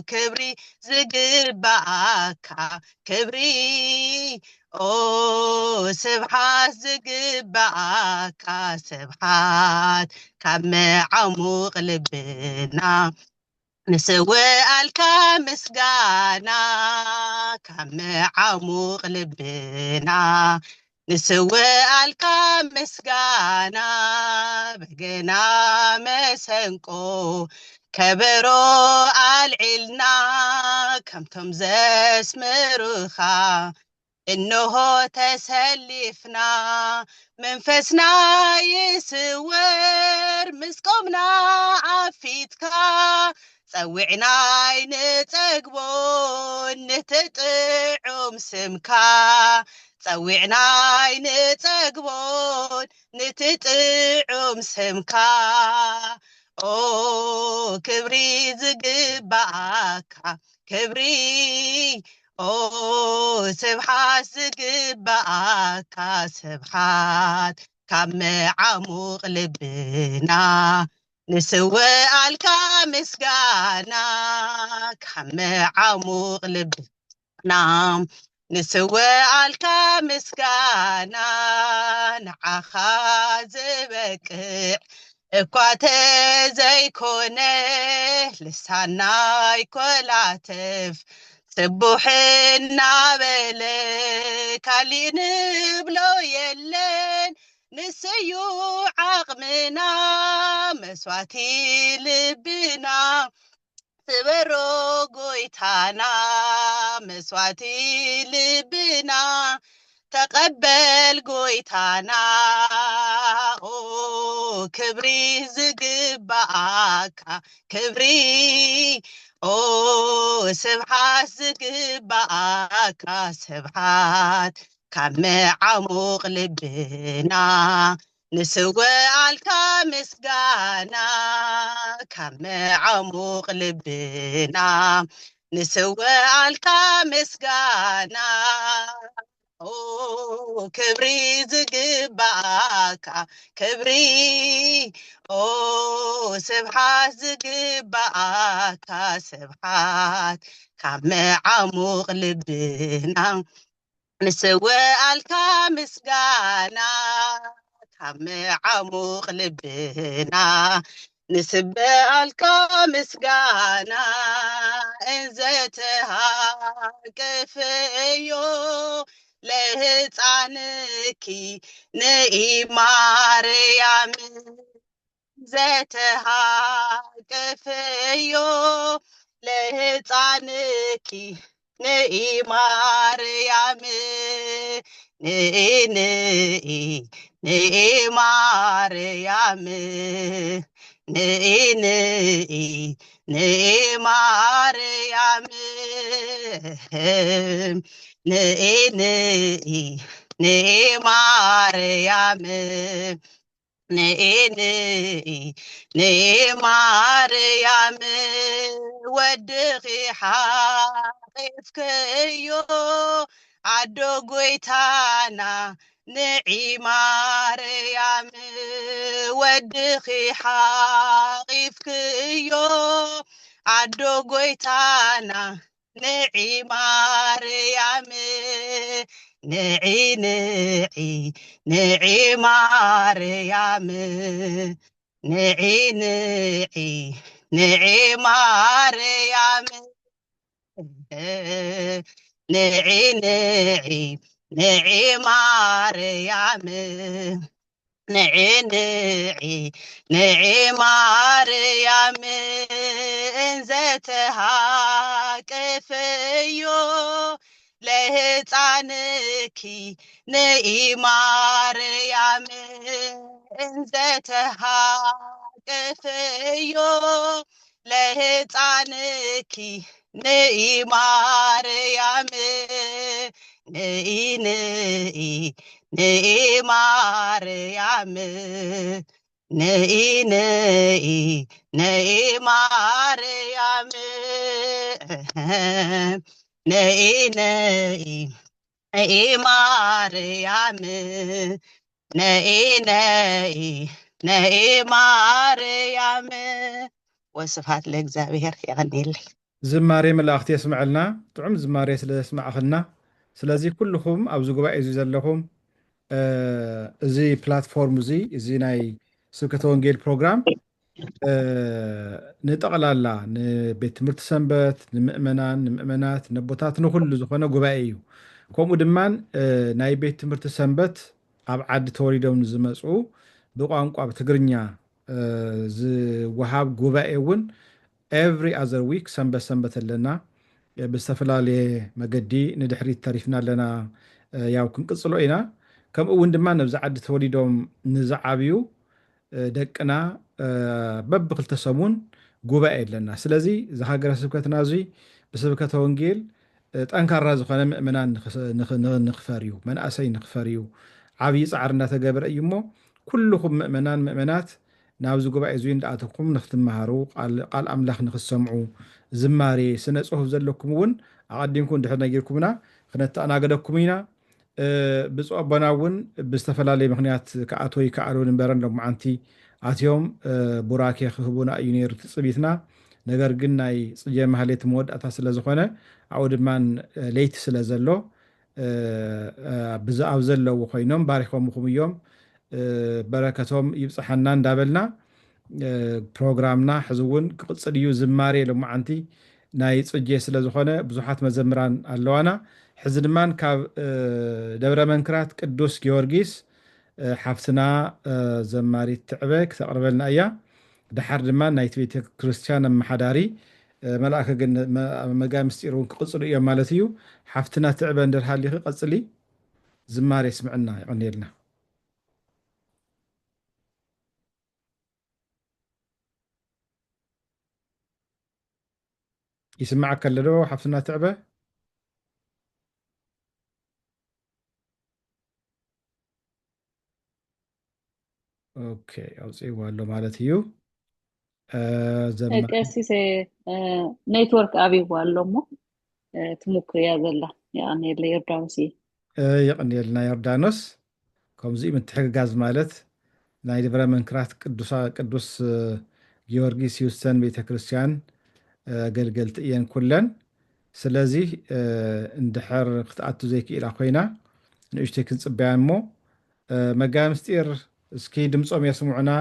ክብሪ ዝግብአካ ክብሪ ኦ ስብሓት ዝግብአካ ስብሓት ካብ መዓሙቕ ልብና ንስወአልካ ምስጋና ካብ መዓሙቕ ልብና ንስወአልካ ምስጋና በገና መሰንቆ ከበሮ አልዒልና ከምቶም ዘስምሩኻ እነሆ ተሰሊፍና መንፈስና ይስወር ምስቆምና ኣፊትካ ፀዊዕናይ ንፀግቦ ንትጥዑም ስምካ ፀዊዕናይ ንፀግቦ ንትጥዑም ስምካ ኦ ክብሪ ዝግብአካ ክብሪ ኦ ስብሓት ዝግብአካ ስብሓት ካብ መዓሙቕ ልብና ንስወአልካ ምስጋና ካብ መዓሙቕ ልብና ንስወአልካ ምስጋና ንዓኻ ዝበቅዕ እኳ ተዘይኮነ ልሳና ይኮላትፍ ስቡሕ እናበለ ካሊእ ንብሎ የለን ንስዩ ዓቕምና መስዋዕቲ ልብና ስበሮ ጎይታና መስዋዕቲ ልብና ተቐበል ጎይታና ኦ ክብሪ ዝግብአካ ክብሪ ኦ ስብሓት ዝግብአካ ስብሓት ካብ መዓሙቕ ልብና ንስወአልካ ምስጋና ካብ መዓሙቕ ልብና ንስወአልካ ምስጋና ኦ ክብሪ ዝግብአካ ክብሪ ኦ ስብሓት ዝግብአካ ስብሓት ካብ መዓሙቕ ልብና ንስወአልካ ምስጋና ካብ መዓሙቕ ልብና ንስበአልካ ምስጋና እንዘተሃቅፍዮ ለህፃንኪ ንኢማርያም ዘተሃቅፍዮ ለህፃንኪ ንኢማርያም ንኢማርያም ንኢማርያም ማርያም ንኢ ማርያም ወድኺ ሓቂፍክዮ ዓዶ ጎይታና ንዒ ማርያም ወድኺ ሓቂፍክዮ ዓዶ ጎይታና ንዒ ማርያም ንዒ ማርያም ንዒ ማርያም ንዒ ማርያም ንዒ ማርያም እንዘተሃቅፍዮ ለህፃንኪ ንኢ ማርያም እንዘተሃቅፍዮ ለህፃንኪ ንኢ ማርያም ንኢ ማርያም ንኢ ማርያም ንኢ ማርያም ንኢ ማርያም ወስብሐት ለእግዚአብሔር ይቀኒልኝ ዝማሬ መላእኽቲ የስምዐልና ጥዑም ዝማሬ ስለ ስማዕኽልና ስለዚ ኩልኩም ኣብዚ ጉባኤ እዚ ዘለኹም እዚ ፕላትፎርም እዚ ናይ ስብከተ ወንጌል ፕሮግራም ንጠቕላላ ንቤት ትምህርቲ ሰንበት ንምእመናን ንምእመናት ነቦታት ንኩሉ ዝኾነ ጉባኤ እዩ ከምኡ ድማ ናይ ቤት ትምህርቲ ሰንበት ኣብ ዓዲ ተወሊዶም ዝመፁ ብቋንቋ ብትግርኛ ዝወሃብ ጉባኤ እውን ኤቭሪ ኣዘር ዊክ ሰንበት ሰንበት ኣለና ብዝተፈላለየ መገዲ ንድሕሪት ተሪፍና ኣለና ያው ክንቅፅሎ ኢና ከምኡ እውን ድማ ነብዚ ዓዲ ተወሊዶም ንዝዓብዩ ደቅና በብክልተ ሰሙን ጉባኤ ኣለና ስለዚ ዝሃገረ ስብከትና እዚ ብስብከተ ወንጌል ጠንካራ ዝኾነ ምእመናን ንኽፈር እዩ መናእሰይ ንኽፈር እዩ ዓብዪ ፃዕሪ እናተገበረ እዩ እሞ ኩልኩም ምእመናት ናብዚ ጉባኤ እዚ እንዳኣተኩም ንክትመሃሩ ቃል ኣምላኽ ንክትሰምዑ ዝማሬ ስነ ፅሁፍ ዘለኩም እውን ኣቀዲምኩም ድሕር ነጊርኩምና ክነተኣናገደኩም ኢና ብፁዕ ኣቦና እውን ብዝተፈላለየ ምክንያት ከኣተው ይከኣሉ ንበረን ሎማዓንቲ ኣትዮም ቡራኬ ክህቡና እዩ ነይሩ ትፅቢትና ነገር ግን ናይ ፅየ ማህሌት መወዳእታ ስለ ዝኾነ ኣብኡ ድማ ለይቲ ስለ ዘሎ ብዛኣብ ዘለዎ ኮይኖም ባሪኾምኩም እዮም በረከቶም ይብፅሐና እንዳበልና ፕሮግራምና ሕዚ እውን ክቅፅል እዩ ዝማሬ ሎማዓንቲ ናይ ፅጄ ስለ ዝኾነ ብዙሓት መዘምራን ኣለዋና ሕዚ ድማ ካብ ደብረ መንክራት ቅዱስ ጊዮርጊስ ሓፍትና ዘማሪት ትዕበ ክተቕርበልና እያ ድሓር ድማ ናይቲ ቤተ ክርስቲያን ኣመሓዳሪ መልኣከ ግን መጋይ ምስጢር እውን ክቅፅሉ እዮም ማለት እዩ ሓፍትና ትዕበ እንድርሃሊኺ ቀፅሊ ዝማሬ ስምዕና ይቀኒየልና يسمعك كله حفصنا تعبه اوكي اوصي والله مالتيو زمان قسيس نيتورك ابي والله مو تمكر يا زلا يعني اللي يردانسي يقني لنا يردانوس كم زي من تحقاز مالت ናይ ደብረ መንክራት ቅዱስ ጊዮርጊስ ሂውስተን ቤተክርስቲያን አገልገልቲ እየን ኩለን ስለዚ እንድሕር ክትኣቱ ዘይክኢላ ኮይና ንእሽተይ ክንፅበያ እሞ መጋይ ምስጢር እስኪ ድምፆም የስምዑና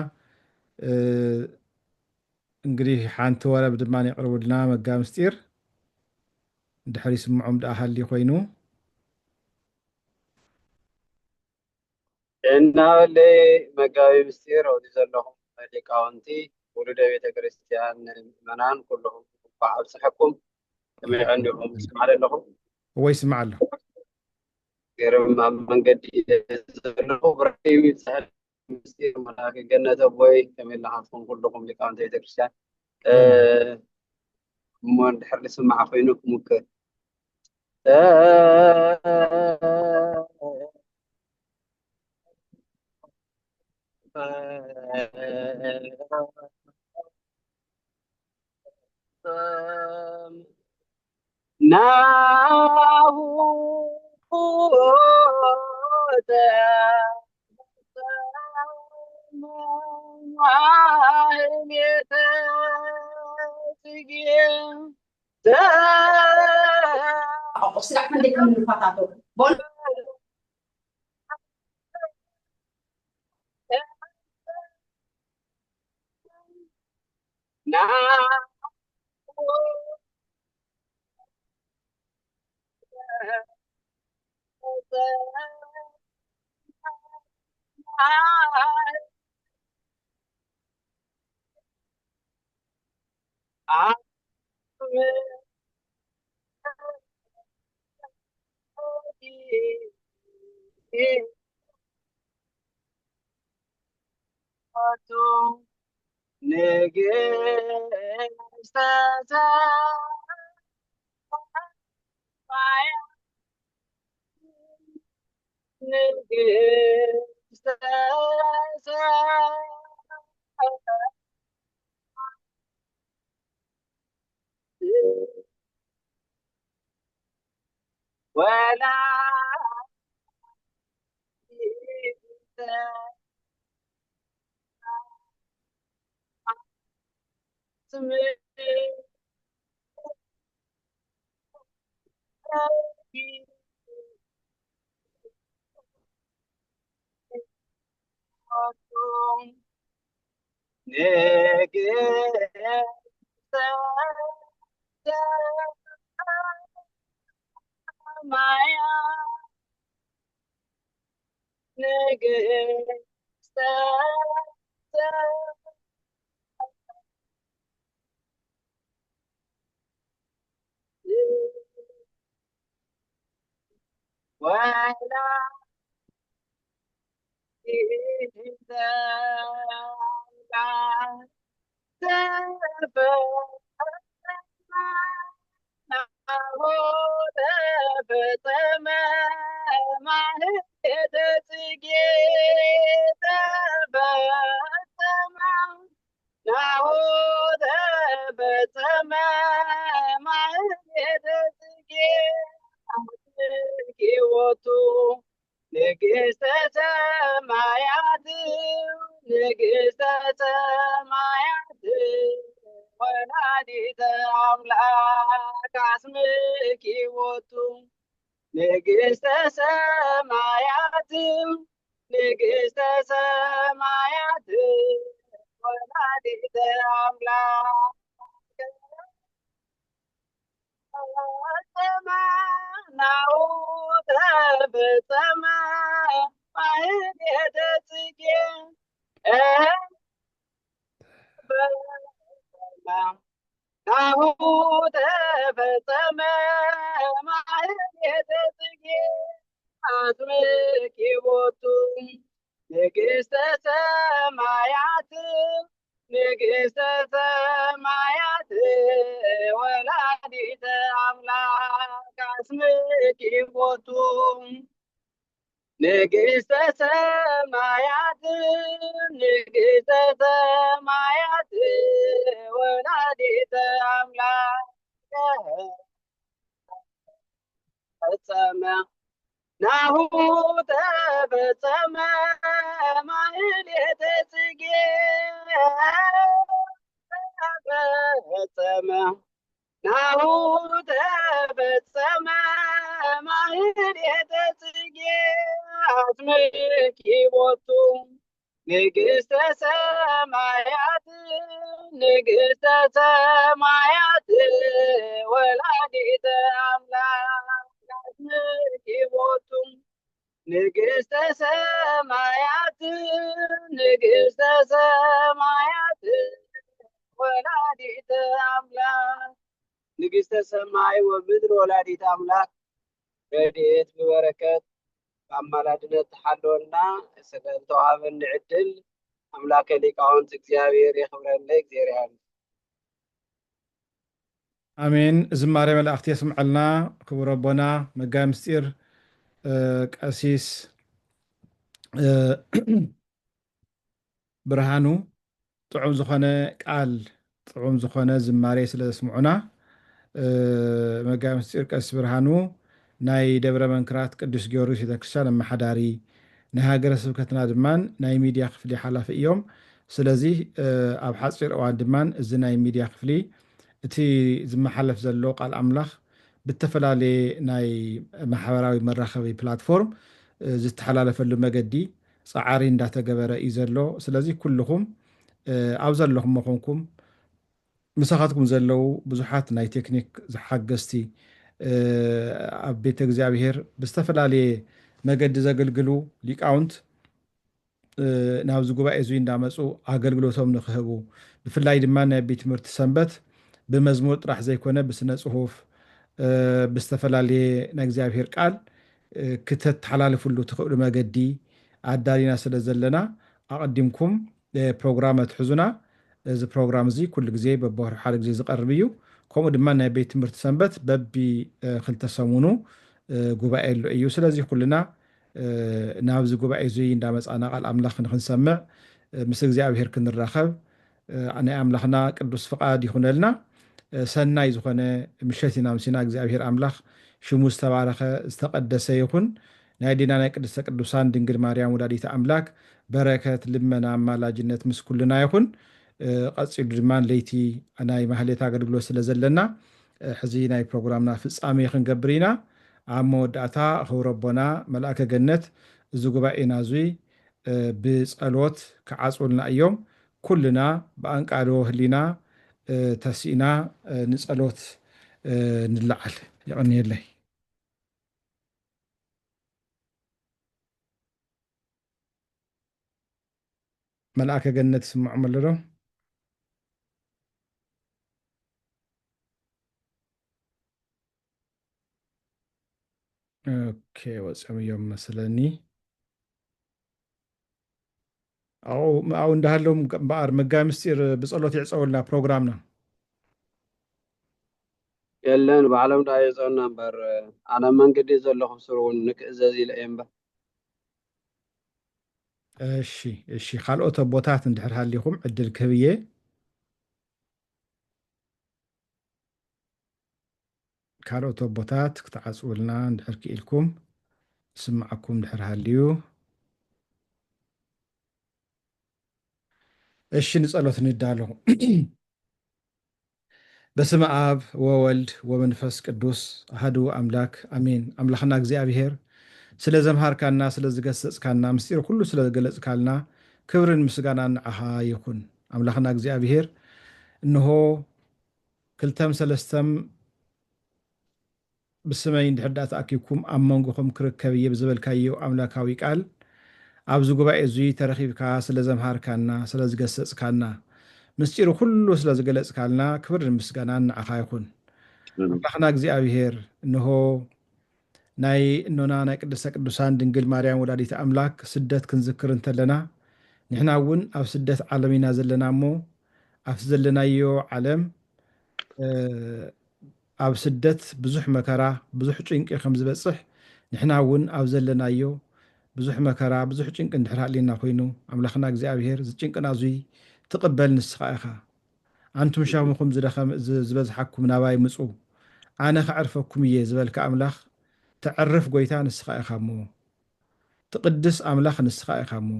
እንግዲህ ሓንቲ ወረብ ድማ ይቅርቡልና መጋይ ምስጢር እንድሕር ይስምዖም ዳ ሃሊ ኮይኑ እናበለ መጋቢ ምስጢር ወዲ ዘለኹም ሊቃውንቲ ውሉደ ቤተ ክርስቲያን ምእመናን ኩልኩም ብዓብፅሐኩም ከመይ ዕንዲኹም ስማዕ ኣለኹም ወይ ስማዕ ኣለኹ ገይሮም ኣብ መንገዲ ዘለኹ ብረዩ ይፅሕል ምስጢር መላክ ገነተ ቦይ ከመይ ኢልካትኩም ኩልኩም ሊቃውንቲ ቤተ ክርስቲያን እሞ እንድሕር ዝስማዕ ኮይኑ ክሙክር ናሁ ማህሌተ ጽጌ ንግሥተ ሰማያት ንግሥተ ሰማያት ወላዲተ ንግሥተ ሰማያት ንግሥተ ወላዲተ ተፈጸመ ማህሌተ ጽጌ ተፈጸመ ናሁ ተፈጸመ ማህሌተ ጽጌ ሕይወቱ ንግሥተ ሰማያት ንግሥተ ሰማያት ወላዲተ አምላክ አስምኪ ቦቱ ንግሥተ ሰማያት ንግሥተ ሰማያት ወላዲተ አምላክ ተፈጸመ ናሁ ተፈጸመ ማህሌተ ጽጌ ናሁ ተፈጸመ ማህሌተ ጽጌ አስምኪ ቦቱ ንግሥተ ሰማያት ንግሥተ ሰማያት ወላዲተ አምላክ አስምኪ ቦቱ ንግሥተ ሰማያት ንግሥተ ሰማያት ወላዲተ አምላክ ፈጸመ ናሁ ተፈጸመ ማህሌተ ጽጌ ተፈጸመ ናሁ ተፈጸመ ማህሌተ ጽጌ አስምኪ ቦቱ ንግሥተ ሰማያት ንግሥተ ሰማያት ወላዲተ አምላክ አስምኪ ቦቱ ንግሥተ ሰማያት ንግሥተ ሰማያት ወላዲተ አምላክ ንግሥተ ሰማይ ወምድር ወላዲተ አምላክ ረድኤት በበረከት በአማላድነት ተሓልወና ስለተዋሃበኒ ዕድል አምላከ ሊቃውንት እግዚአብሔር የኽብረና እግዚአብሔር ይሃብ አሜን። ዝማሬ መላእክቲ የስምዐልና ክቡር አቦና መጋቢ ምስጢር ቀሲስ ብርሃኑ ጥዑም ዝኾነ ቃል ጥዑም ዝኾነ ዝማሬ ስለ ዘስምዑና መጋቢ ምስጢር ቀሲስ ብርሃኑ ናይ ደብረ መንክራት ቅዱስ ጊዮርጊስ ቤተክርስትያን ኣመሓዳሪ ናይ ሃገረ ስብከትና ድማን ናይ ሚድያ ክፍሊ ሓላፊ እዮም። ስለዚ ኣብ ሓፂር እዋን ድማን እዚ ናይ ሚድያ ክፍሊ እቲ ዝመሓለፍ ዘሎ ቃል ኣምላኽ ብተፈላለየ ናይ ማሕበራዊ መራኸቢ ፕላትፎርም ዝተሓላለፈሉ መገዲ ፃዓሪ እንዳተገበረ እዩ ዘሎ። ስለዚ ኩልኩም ኣብ ዘለኹም መኾንኩም ምሳኻትኩም ዘለው ብዙሓት ናይ ቴክኒክ ሓገዝቲ ኣብ ቤተ እግዚኣብሔር ብዝተፈላለየ መገዲ ዘገልግሉ ሊቃውንት ናብዚ ጉባኤ እዙይ እንዳመፁ ኣገልግሎቶም ንክህቡ ብፍላይ ድማ ናይ ቤት ትምህርቲ ሰንበት ብመዝሙር ጥራሕ ዘይኮነ ብስነ ፅሁፍ ብዝተፈላለየ ናይ እግዚኣብሔር ቃል ክተተሓላልፍሉ ትኽእሉ መገዲ ኣዳሊና ስለ ዘለና ኣቐዲምኩም ፕሮግራም ኣትሕዙና። እዚ ፕሮግራም እዚ ኩሉ ግዜ በብወርሒ ሓደ ግዜ ዝቐርብ እዩ። ከምኡ ድማ ናይ ቤት ትምህርቲ ሰንበት በቢ 2 ሰሙኑ ጉባኤ ኣሎ እዩ። ስለዚ ኩልና ናብዚ ጉባኤ እዚ እንዳመፃና ቃል ኣምላኽ ንክንሰምዕ ምስ እግዚኣብሔር ክንራኸብ ናይ ኣምላኽና ቅዱስ ፍቃድ ይኹነልና። ሰናይ ዝኾነ ምሸት ኢና ምሲና እግዚኣብሔር ኣምላኽ ሽሙ ዝተባረኸ ዝተቀደሰ ይኹን። ናይ ዲና ናይ ቅድስተ ቅዱሳን ድንግል ማርያም ወላዲተ ኣምላክ በረከት ልመና ኣማላጅነት ምስ ኩልና ይኹን። ቀፂሉ ድማ ለይቲ ናይ ማህሌት ኣገልግሎት ስለ ዘለና ሕዚ ናይ ፕሮግራምና ፍፃሜ ክንገብር ኢና። ኣብ መወዳእታ ክብረቦና መልኣከ ገነት እዚ ጉባኤና እዙይ ብፀሎት ክዓፅውልና እዮም። ኩልና ብኣንቃዶ ህሊና ተሲእና ንፀሎት ንለዓል ይቕኒየለይ። መልኣከ ገነት ስምዖም ኣሎ ዶ? ኦኬ ወፂኦም እዮም መስለኒ። ኣብኡ እንዳሃሎም በኣር መጋቢ ምስጢር ብፀሎት የዕፀወልና ፕሮግራምና የለን ባዕሎም ዳ የፀውና እምበር ኣነ መንገዲ ዘለኹም ስር እውን ንክእዘዝ ኢለ እየ እምበር። እሺ ካልኦት ቦታት እንድሕር ሃሊኹም ዕድል ክህብየ ካልኦት ቦታት ክትዓፅውልና እንድሕር ክኢልኩም ስማዓኩም እንድሕር ሃልዩ። እሺ ንፀሎት ንዳሎ። በስመ አብ ወወልድ ወመንፈስ ቅዱስ አሐዱ አምላክ አሜን። አምላኽና እግዚአብሔር ስለ ዘምሃርካና ስለ ዝገሰጽካና ምስጢር ሁሉ ስለ ገለጽካልና ክብርን ምስጋናን ንዓኻ ይኹን። አምላኽና እግዚአብሔር እንሆ ክልተም ሰለስተም ብስመይ እንድሕር ዳ ተኣኪብኩም ኣብ መንጎኹም ክርከብ እየ ብዝበልካዮ ኣምላካዊ ቃል ኣብዚ ጉባኤ እዙይ ተረኺብካ ስለ ዘምሃርካና ስለ ዝገሰጽካና ምስጢሩ ኩሉ ስለ ዝገለጽካልና ክብርን ምስጋናን ንዓኻ ይኹን። አምላኽና እግዚአብሔር እንሆ ናይ እኖና ናይ ቅድስተ ቅዱሳን ድንግል ማርያም ወላዲተ ኣምላክ ስደት ክንዝክር እንተለና ንሕና እውን ኣብ ስደት ዓለም ኢና ዘለና እሞ ኣብቲ ዘለናዮ ዓለም ኣብ ስደት ብዙሕ መከራ ብዙሕ ጭንቂ ከም ዝበፅሕ ንሕና እውን ኣብ ዘለናዮ ብዙሕ መከራ ብዙሕ ጭንቂ እንድሕር ሃልየና ኮይኑ ኣምላኽና እግዚኣብሔር ዝጭንቅና እዙይ ትቕበል ንስኻ ኢኻ። ኣንቱም ሻሙኹም ዝበዝሓኩም ናባይ ምፁ ኣነ ከዕርፈኩም እየ ዝበልካ ኣምላኽ ተዕርፍ ጎይታ ንስኻ ኢኻ እሞ ትቅድስ ኣምላኽ ንስኻ ኢኻ እሞ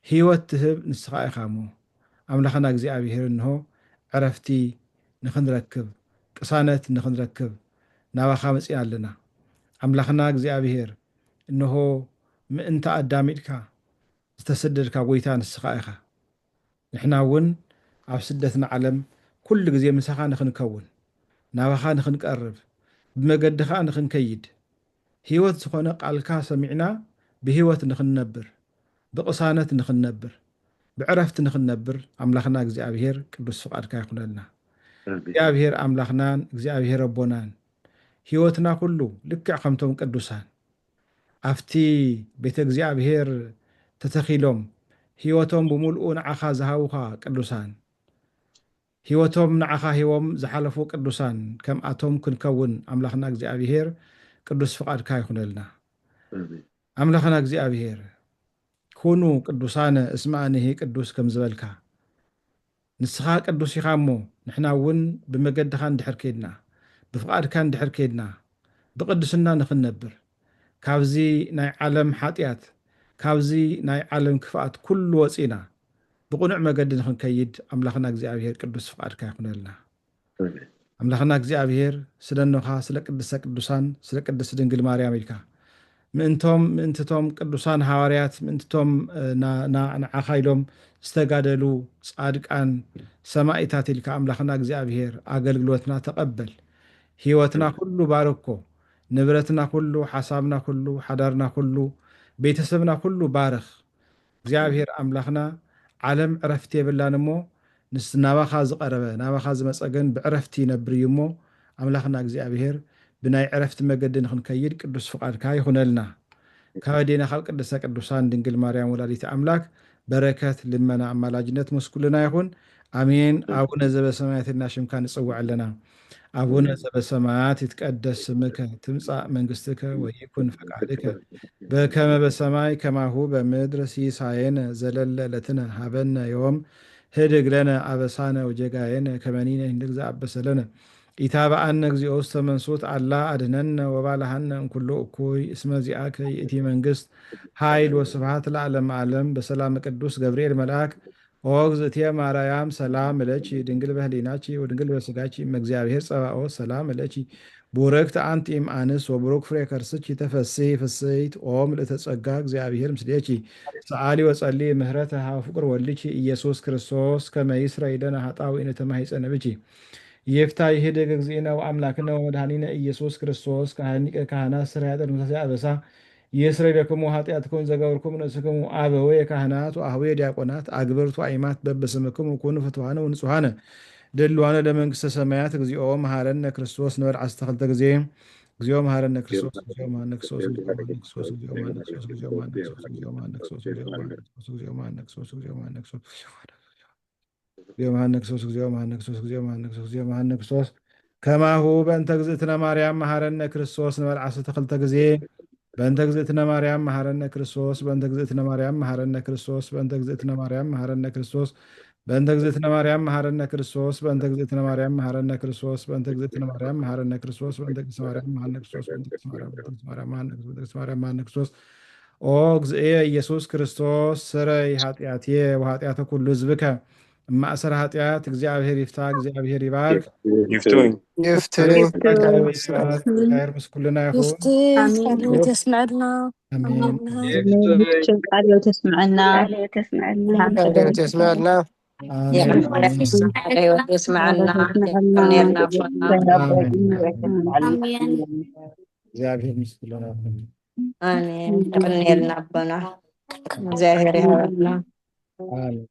ህይወት ትህብ ንስኻ ኢኻ እሞ ኣምላኽና እግዚኣብሔር እንሆ ዕረፍቲ ንኽንረክብ ቅሳነት ንኽንረክብ ናባኻ መፂና ኣለና። ኣምላኽና እግዚኣብሔር እንሆ ምእንተ ኣዳሚጥካ ዝተሰደድካ ጎይታ ንስኻ ኢኻ። ንሕና እውን ኣብ ስደትና ዓለም ኩሉ ግዜ ምሳኻ ንኽንከውን ናባኻ ንኽንቀርብ ብመገድኻ ንኽንከይድ ህይወት ዝኾነ ቃልካ ሰሚዕና ብህይወት ንኽንነብር ብቕሳነት ንኽንነብር ብዕረፍቲ ንኽንነብር ኣምላኽና እግዚኣብሔር ቅዱስ ፍቃድካ ይኹነልና። እግዚኣብሔር ኣምላኽናን እግዚኣብሔር ኣቦናን ህይወትና ኩሉ ልክዕ ከምቶም ቅዱሳን ኣብቲ ቤተ እግዚኣብሔር ተተኺሎም ህይወቶም ብምልኡ ንዓኻ ዝሃቡኻ ቅዱሳን ህይወቶም ንዓኻ ሂቦም ዝሓለፉ ቅዱሳን ከምኣቶም ክንከውን ኣምላኽና እግዚኣብሔር ቅዱስ ፍቃድካ ይኹነልና። ኣምላኽና እግዚኣብሔር كونوا قدوسان اسمعني هي قدوس كم زبلكا نسخا قدوس يخامو نحنا ون بمجد خان دحر كيدنا بفقاد كان دحر كيدنا بقدسنا نخن نبر كابزي ناي عالم حاتيات كابزي ناي عالم كفاءات كل وصينا بقنع مجد نخن كيد أملاخنا እግዚአብሔር ቅዱስ ፍቃድ ካይኩነልና أملاخنا እግዚአብሔር ስለነኻ ስለ ቅድስተ ቅዱሳን ስለ ቅድስት ድንግል ማርያም ኢልካ ምእንትቶም ቅዱሳን ሐዋርያት ምእንትቶም ንዓኻ ኢሎም ዝተጋደሉ ጻድቃን ሰማዕታት ኢልካ ኣምላኽና እግዚአብሔር ኣገልግሎትና ተቐበል ህይወትና ኩሉ ባርኮ ንብረትና ኩሉ ሓሳብና ኩሉ ሓዳርና ኩሉ ቤተሰብና ኩሉ ባርኽ እግዚአብሔር ኣምላኽና ዓለም ዕረፍቲ የብላን እሞ ንስ ናባኻ ዝቐረበ ናባኻ ዝመፀገን ብዕረፍቲ ይነብር እዩ እሞ ኣምላኽና እግዚአብሔር ብናይ ዕረፍቲ መገዲ ንኽንከይድ ቅዱስ ፍቃድካ ይኹነልና ካወዴና ካብ ቅድስተ ቅዱሳን ድንግል ማርያም ወላዲተ ኣምላክ በረከት ልመና ኣማላጅነት መስኩልና ይኹን አሜን። አቡነ ዘበሰማያት ኢልና ሽምካ ንጽውዕ ኣለና። አቡነ ዘበሰማያት ይትቀደስ ስምከ ትምጻእ መንግስትከ ወይኩን ፈቃድከ በከመ በሰማይ ከማሁ በምድር ሲሳየነ ዘለለ ዕለትነ ሀበነ ዮም ህድግ ለነ አበሳነ ወጌጋየነ ከመ ንሕነኒ ንግዛእ አበሰለነ ኢታብአነ እግዚኦ ውስተ መንሱት አላ አድኅነነ ወባልሐነ እምኩሉ እኩይ እስመ ዚአከ ይእቲ መንግስት ኃይል ወስብሐት ለዓለመ ዓለም በሰላም ቅዱስ ገብርኤል መልአክ ኦ እግዝእትየ ማርያም ሰላም እለኪ ድንግል በህሊናኪ ወድንግል በስጋኪ እምእግዚአብሔር ጸባኦት ሰላም እለኪ ቡርክት አንቲ እምአንስት ወቡሩክ ፍሬ ከርስኪ ተፈሥሒ ፍሥሕት ኦ ምልዕተ ጸጋ እግዚአብሔር ምስሌኪ ሰአሊ ወጸሊ ምህረተ ሀበ ፍቁር ወልድኪ ኢየሱስ ክርስቶስ ከመ ይስረይ ለነ ኃጣውኢነ ተማኅፀነ ብኪ ይፍታ ይህድግ እግዚእነ ወአምላክነ ወመድኃኒነ ኢየሱስ ክርስቶስ ካህኒቀ ካህናት ሥራይ ኃጢአት ወመሥዋዕት አበሳ ይስረይ ለክሙ ኃጢአትክሙ ዘገበርክሙ ንእስክሙ አበወየ ካህናት ወአኀወየ ዲያቆናት አግብርቱ አእማት በበስምክሙ ኩኑ ፍቱሐነ ወንጹሐነ ድልዋነ ለመንግሥተ ሰማያት እግዚኦ መሐረነ ክርስቶስ ንበል 12 ጊዜ እግዚኦ መሐረነ ክርስቶስ እግዚኦ መሐረነ ክርስቶስ እግዚኦ መሐረነ ክርስቶስ እግዚኦ መሐረነ ክርስቶስ እግዚኦ መሐረነ ክርስቶስ እግዚኦ መሐረነ ክርስቶስ እግዚኦ መሐረነ ክርስቶስ እግዚኦ መሐረነ ክርስቶስ እግዚኦ መሐረነ ክርስቶስ እግዚኦ መሐረነ ክርስቶስ እግዚኦ መሐረነ ክርስቶስ እግዚኦ መሐረነ ክርስቶስ እግዚኦ መሐረነ ክርስቶስ ከማሁ በእንተ እግዝእትነ ማርያም መሐረነ ክርስቶስ ንበል 12 ጊዜ በእንተ እግዝእትነ ማርያም መሐረነ ክርስቶስ በእንተ እግዝእትነ ማርያም መሐረነ ክርስቶስ በእንተ እግዝእትነ ማርያም መሐረነ ክርስቶስ በእንተ እግዝእትነ ማርያም መሐረነ ክርስቶስ በእንተ እግዝእትነ ማርያም መሐረነ ክርስቶስ በእንተ እግዝእትነ ማርያም መሐረነ ክርስቶስ በእንተ እግዝእትነ ማርያም መሐረነ ክርስቶስ በእንተ እግዝእትነ ማርያም መሐረነ ክርስቶስ ኦ እግዚእየ ኢየሱስ ክርስቶስ ስረይ ኃጢአትየ ወኃጢአተ ኩሉ ሕዝብከ ማእሰረ ኃጢአት እግዚአብሔር ይፍታ እግዚአብሔር ይባርክ يفتون እግዚአብሔር ምስኩልና ይሁን آمين تسمعنا አሜን شوف قالوا تسمعنا تسمعنا ايوه يسمعنا يغنيلنا እግዚአብሔር ምስኩልና ይሁን امين يغنيلنا ربنا زاهر يا ربنا አሜን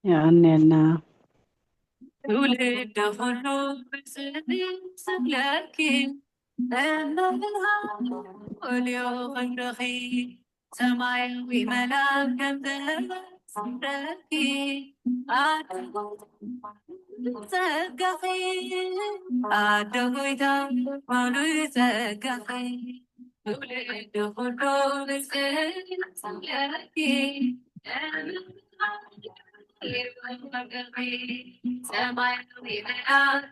يغنيلنا ولد خلو سلك واليوم رخي سماوي ملاك سركي سقفي أدويتا مالو سقفي ولد خلو سلك سماوي ملاك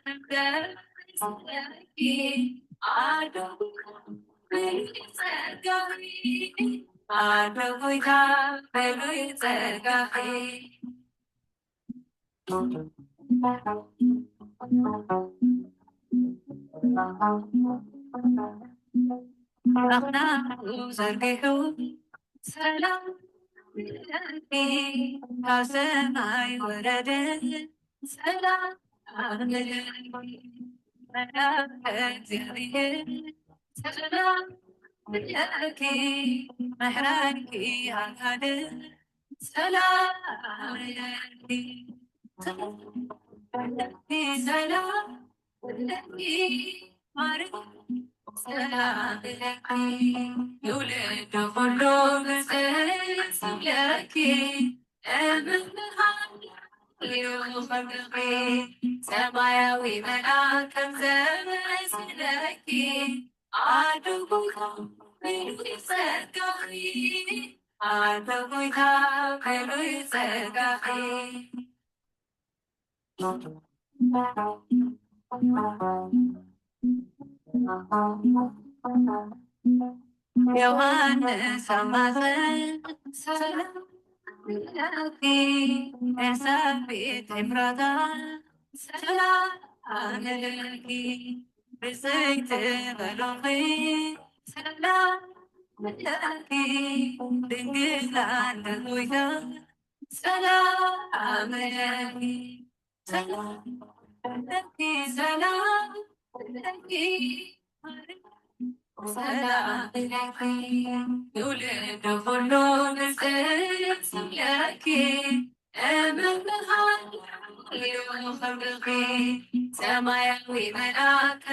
سركي ከሰማይ ወረደ ሰላም እግዚአብሔር ሰላም ለኪ መሕረኪ አካል ሰላም ለኪ ሰላም ለኪ ማርያም ሰላም ለኪ ይውለድ ኩሉ ብፅዕት ለኪ እምብርሃን ሊውኸልቂ ሰማያዊ መልአክ ከምዘመስለኪ አድጉ ይጸጋኺ አንተ ሆይታ ከሉይ ጸጋኺ ዮሐንስ አማዘን ሰላም ለኪ ኤልሳቤጥ ኤፍራታ ሰላም ለኪ ብፅዕት በሎኺ ሰላም ለኪ ድንግል ላንተ ሆይታ ሰላም ለኪ ሰላም ለኪ ሰላም ለኪ ሰላም ለኪ ትውልድ ሁሉ ብፅዕት ለኪ እምብርሃን ልዩ ክብርኺ ሰማያዊ መልአክ